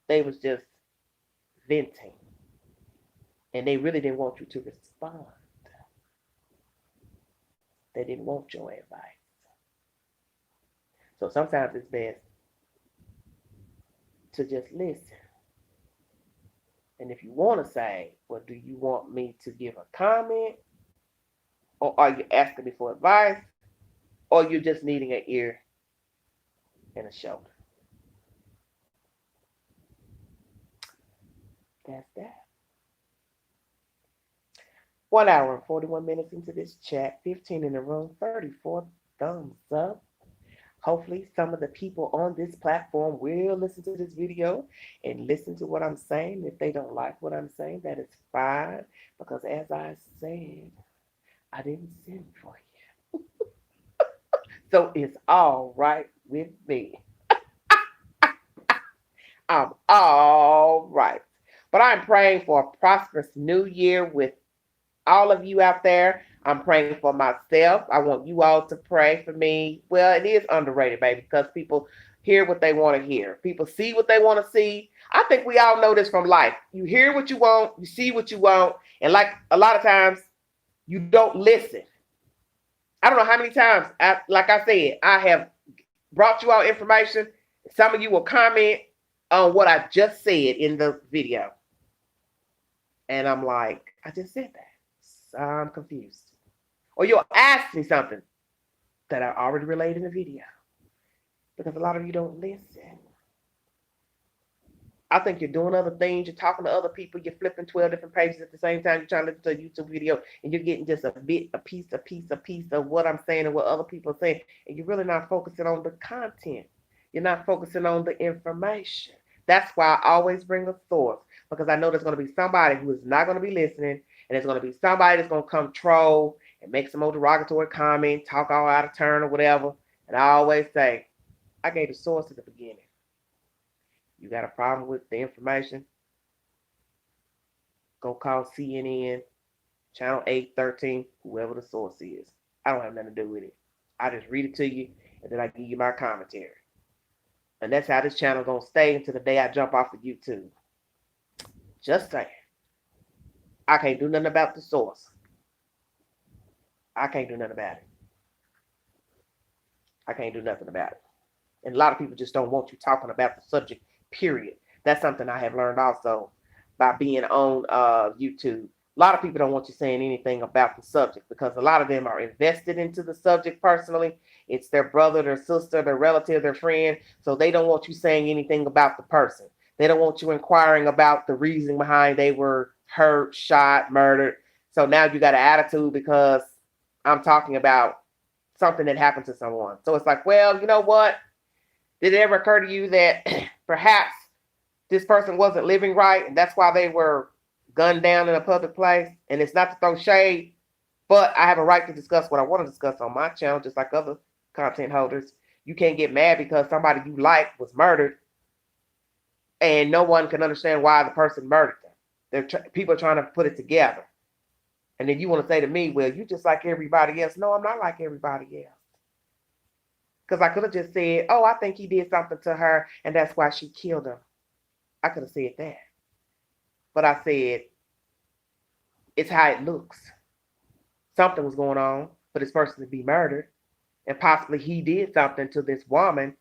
They was just venting. And they really didn't want you to respond. They didn't want your advice. So sometimes it's best to just listen. And if you want to say, well, do you want me to give a comment? Or are you asking me for advice? Or you're just needing an ear and a shoulder? That's that. 1 hour and 41 minutes into this chat, 15 in the room, 34 thumbs up. Hopefully, some of the people on this platform will listen to this video and listen to what I'm saying. If they don't like what I'm saying, that is fine. Because as I said, I didn't send for you. So it's all right with me. I'm all right. But I'm praying for a prosperous new year with all of you out there. I'm praying for myself. I want you all to pray for me. Well, it is underrated, baby, because people hear what they want to hear. People see what they want to see. I think we all know this from life. You hear what you want, you see what you want, and like a lot of times, you don't listen. I don't know how many times, like I said, I have brought you all information. Some of you will comment on what I just said in the video. And I'm like, I just said that. So I'm confused. Or you'll ask me something that I already relayed in the video. Because a lot of you don't listen. I think you're doing other things. You're talking to other people. You're flipping 12 different pages at the same time. You're trying to listen to a YouTube video. And you're getting just a bit, a piece of what I'm saying and what other people are saying. And you're really not focusing on the content. You're not focusing on the information. That's why I always bring a source. Because I know there's going to be somebody who is not going to be listening. And there's going to be somebody that's going to come troll and make some old derogatory comment, talk all out of turn or whatever. And I always say, I gave the source at the beginning. You got a problem with the information? Go call CNN, Channel 813, whoever the source is. I don't have nothing to do with it. I just read it to you, and then I give you my commentary. And that's how this channel gonna stay until the day I jump off of YouTube. Just saying. I can't do nothing about the source. I can't do nothing about it. I can't do nothing about it. And a lot of people just don't want you talking about the subject, period. That's something I have learned also by being on YouTube. A lot of people don't want you saying anything about the subject because a lot of them are invested into the subject personally. It's their brother, their sister, their relative, their friend. So they don't want you saying anything about the person. They don't want you inquiring about the reason behind they were hurt, shot, murdered. So now you got an attitude because I'm talking about something that happened to someone. So it's like, well, you know what? Did it ever occur to you that perhaps this person wasn't living right and that's why they were gunned down in a public place? And it's not to throw shade, but I have a right to discuss what I want to discuss on my channel, just like other content holders. You can't get mad because somebody you like was murdered and no one can understand why the person murdered them. People are trying to put it together. And then you want to say to me, well, you just like everybody else. No, I'm not like everybody else. Because I could have just said, oh, I think he did something to her and that's why she killed him. I could have said that. But I said, it's how it looks. Something was going on for this person to be murdered. And possibly he did something to this woman.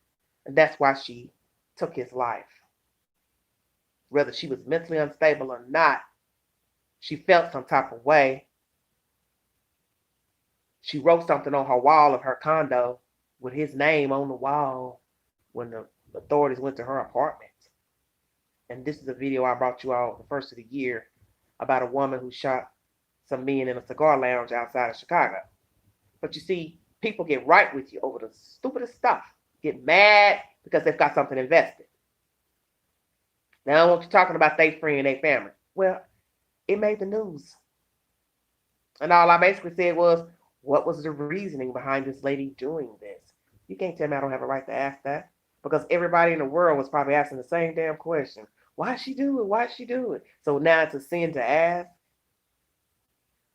And that's why she took his life. Whether she was mentally unstable or not, she felt some type of way. She wrote something on her wall of her condo with his name on the wall when the authorities went to her apartment. And this is a video I brought you all the first of the year about a woman who shot some men in a cigar lounge outside of Chicago. But you see, people get right with you over the stupidest stuff. Get mad because they've got something invested. Now I want you talking about their friend, their family. Well, it made the news. And all I basically said was, what was the reasoning behind this lady doing this? You can't tell me I don't have a right to ask that. Because everybody in the world was probably asking the same damn question. Why she do it? Why she do it? So now it's a sin to ask.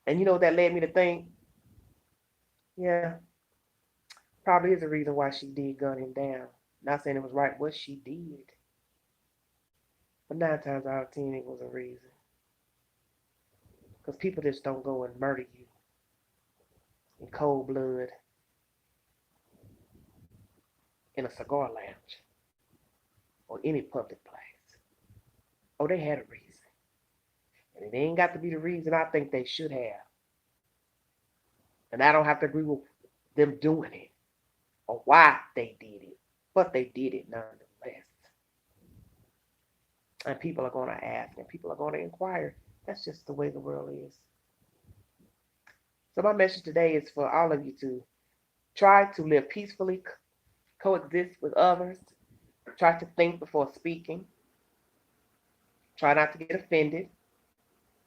And you know what that led me to think? Yeah, probably is a reason why she did gun him down. Not saying it was right what she did, but 9 times out of 10 it was a reason. Because people just don't go and murder you in cold blood in a cigar lounge or any public place. Oh, they had a reason. And it ain't got to be the reason I think they should have. And I don't have to agree with them doing it or why they did it, but they did it nonetheless. And people are going to ask and people are going to inquire. That's just the way the world is. So, my message today is for all of you to try to live peacefully, coexist with others, try to think before speaking, try not to get offended.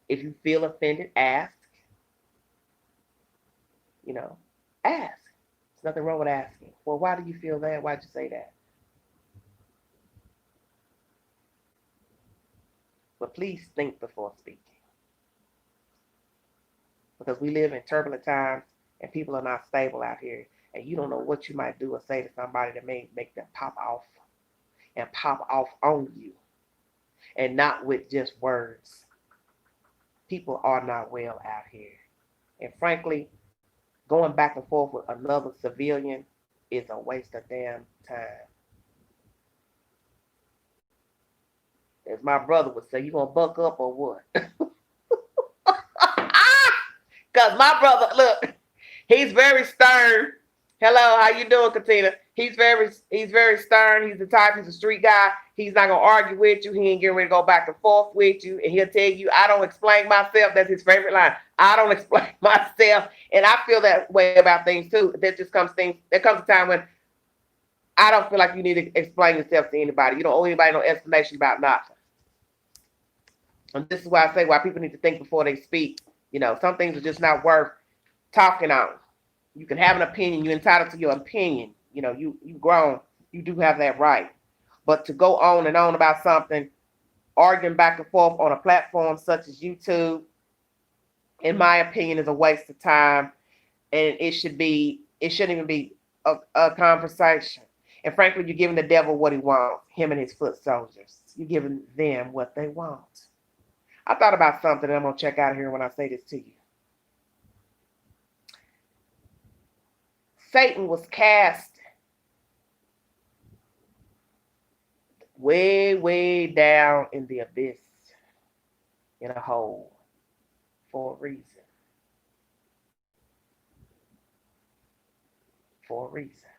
If you feel offended, ask. You know, ask. There's nothing wrong with asking. Well, why do you feel that? Why'd you say that? But please think before speaking. Because we live in turbulent times and people are not stable out here. And you don't know what you might do or say to somebody that may make them pop off and pop off on you. And not with just words. People are not well out here. And frankly, going back and forth with another civilian is a waste of damn time. As my brother would say, you gonna buck up or what? Cause my brother, look, he's very stern. Hello, how you doing, Katina? He's very stern. He's the type. He's a street guy. He's not gonna argue with you. He ain't getting ready to go back and forth with you. And he'll tell you, "I don't explain myself." That's his favorite line. I don't explain myself, and I feel that way about things too. There just comes things. There comes a time when I don't feel like you need to explain yourself to anybody. You don't owe anybody no explanation about nothing. And this is why I say why people need to think before they speak. Some things are just not worth talking on. You can have an opinion. You're entitled to your opinion. You grown. You do have that right. But to go on and on about something, arguing back and forth on a platform such as YouTube, in my opinion, is a waste of time. And it shouldn't even be a conversation. And frankly, you're giving the devil what he wants, him and his foot soldiers. You're giving them what they want. I thought about something and I'm going to check out of here when I say this to you. Satan was cast way, way down in the abyss, in a hole, for a reason. For a reason.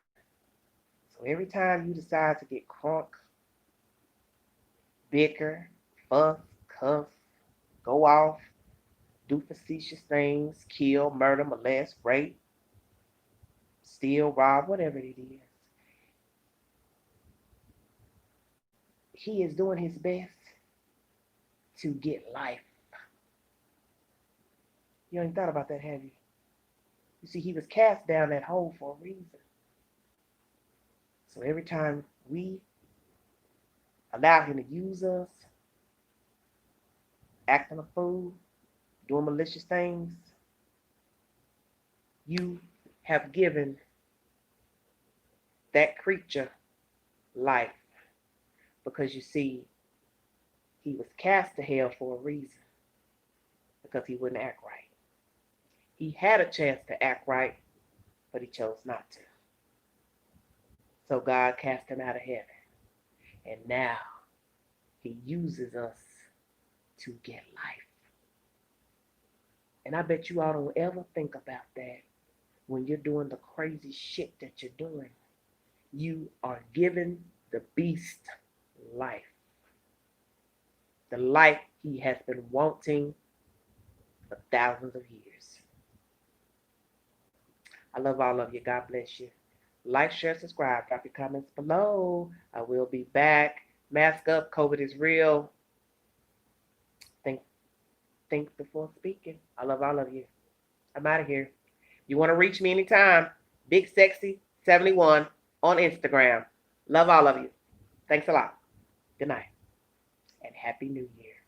So every time you decide to get crunk, bicker, fuss, cuss, go off, do facetious things, kill, murder, molest, rape, steal, rob, whatever it is, he is doing his best to get life. You ain't thought about that, have you? You see, he was cast down that hole for a reason. So every time we allow him to use us, acting a fool, doing malicious things, you have given that creature life. Because you see, he was cast to hell for a reason. Because he wouldn't act right. He had a chance to act right, but he chose not to. So God cast him out of heaven. And now he uses us to get life. And I bet you all don't ever think about that when you're doing the crazy shit that you're doing. You are giving the beast life. The life he has been wanting for thousands of years. I love all of you. God bless you. Like, share, subscribe. Drop your comments below. I will be back. Mask up. COVID is real. Think before speaking. I love all of you. I'm out of here. You want to reach me anytime, Big Sexy 71 on Instagram. Love all of you. Thanks a lot. Good night and Happy New Year.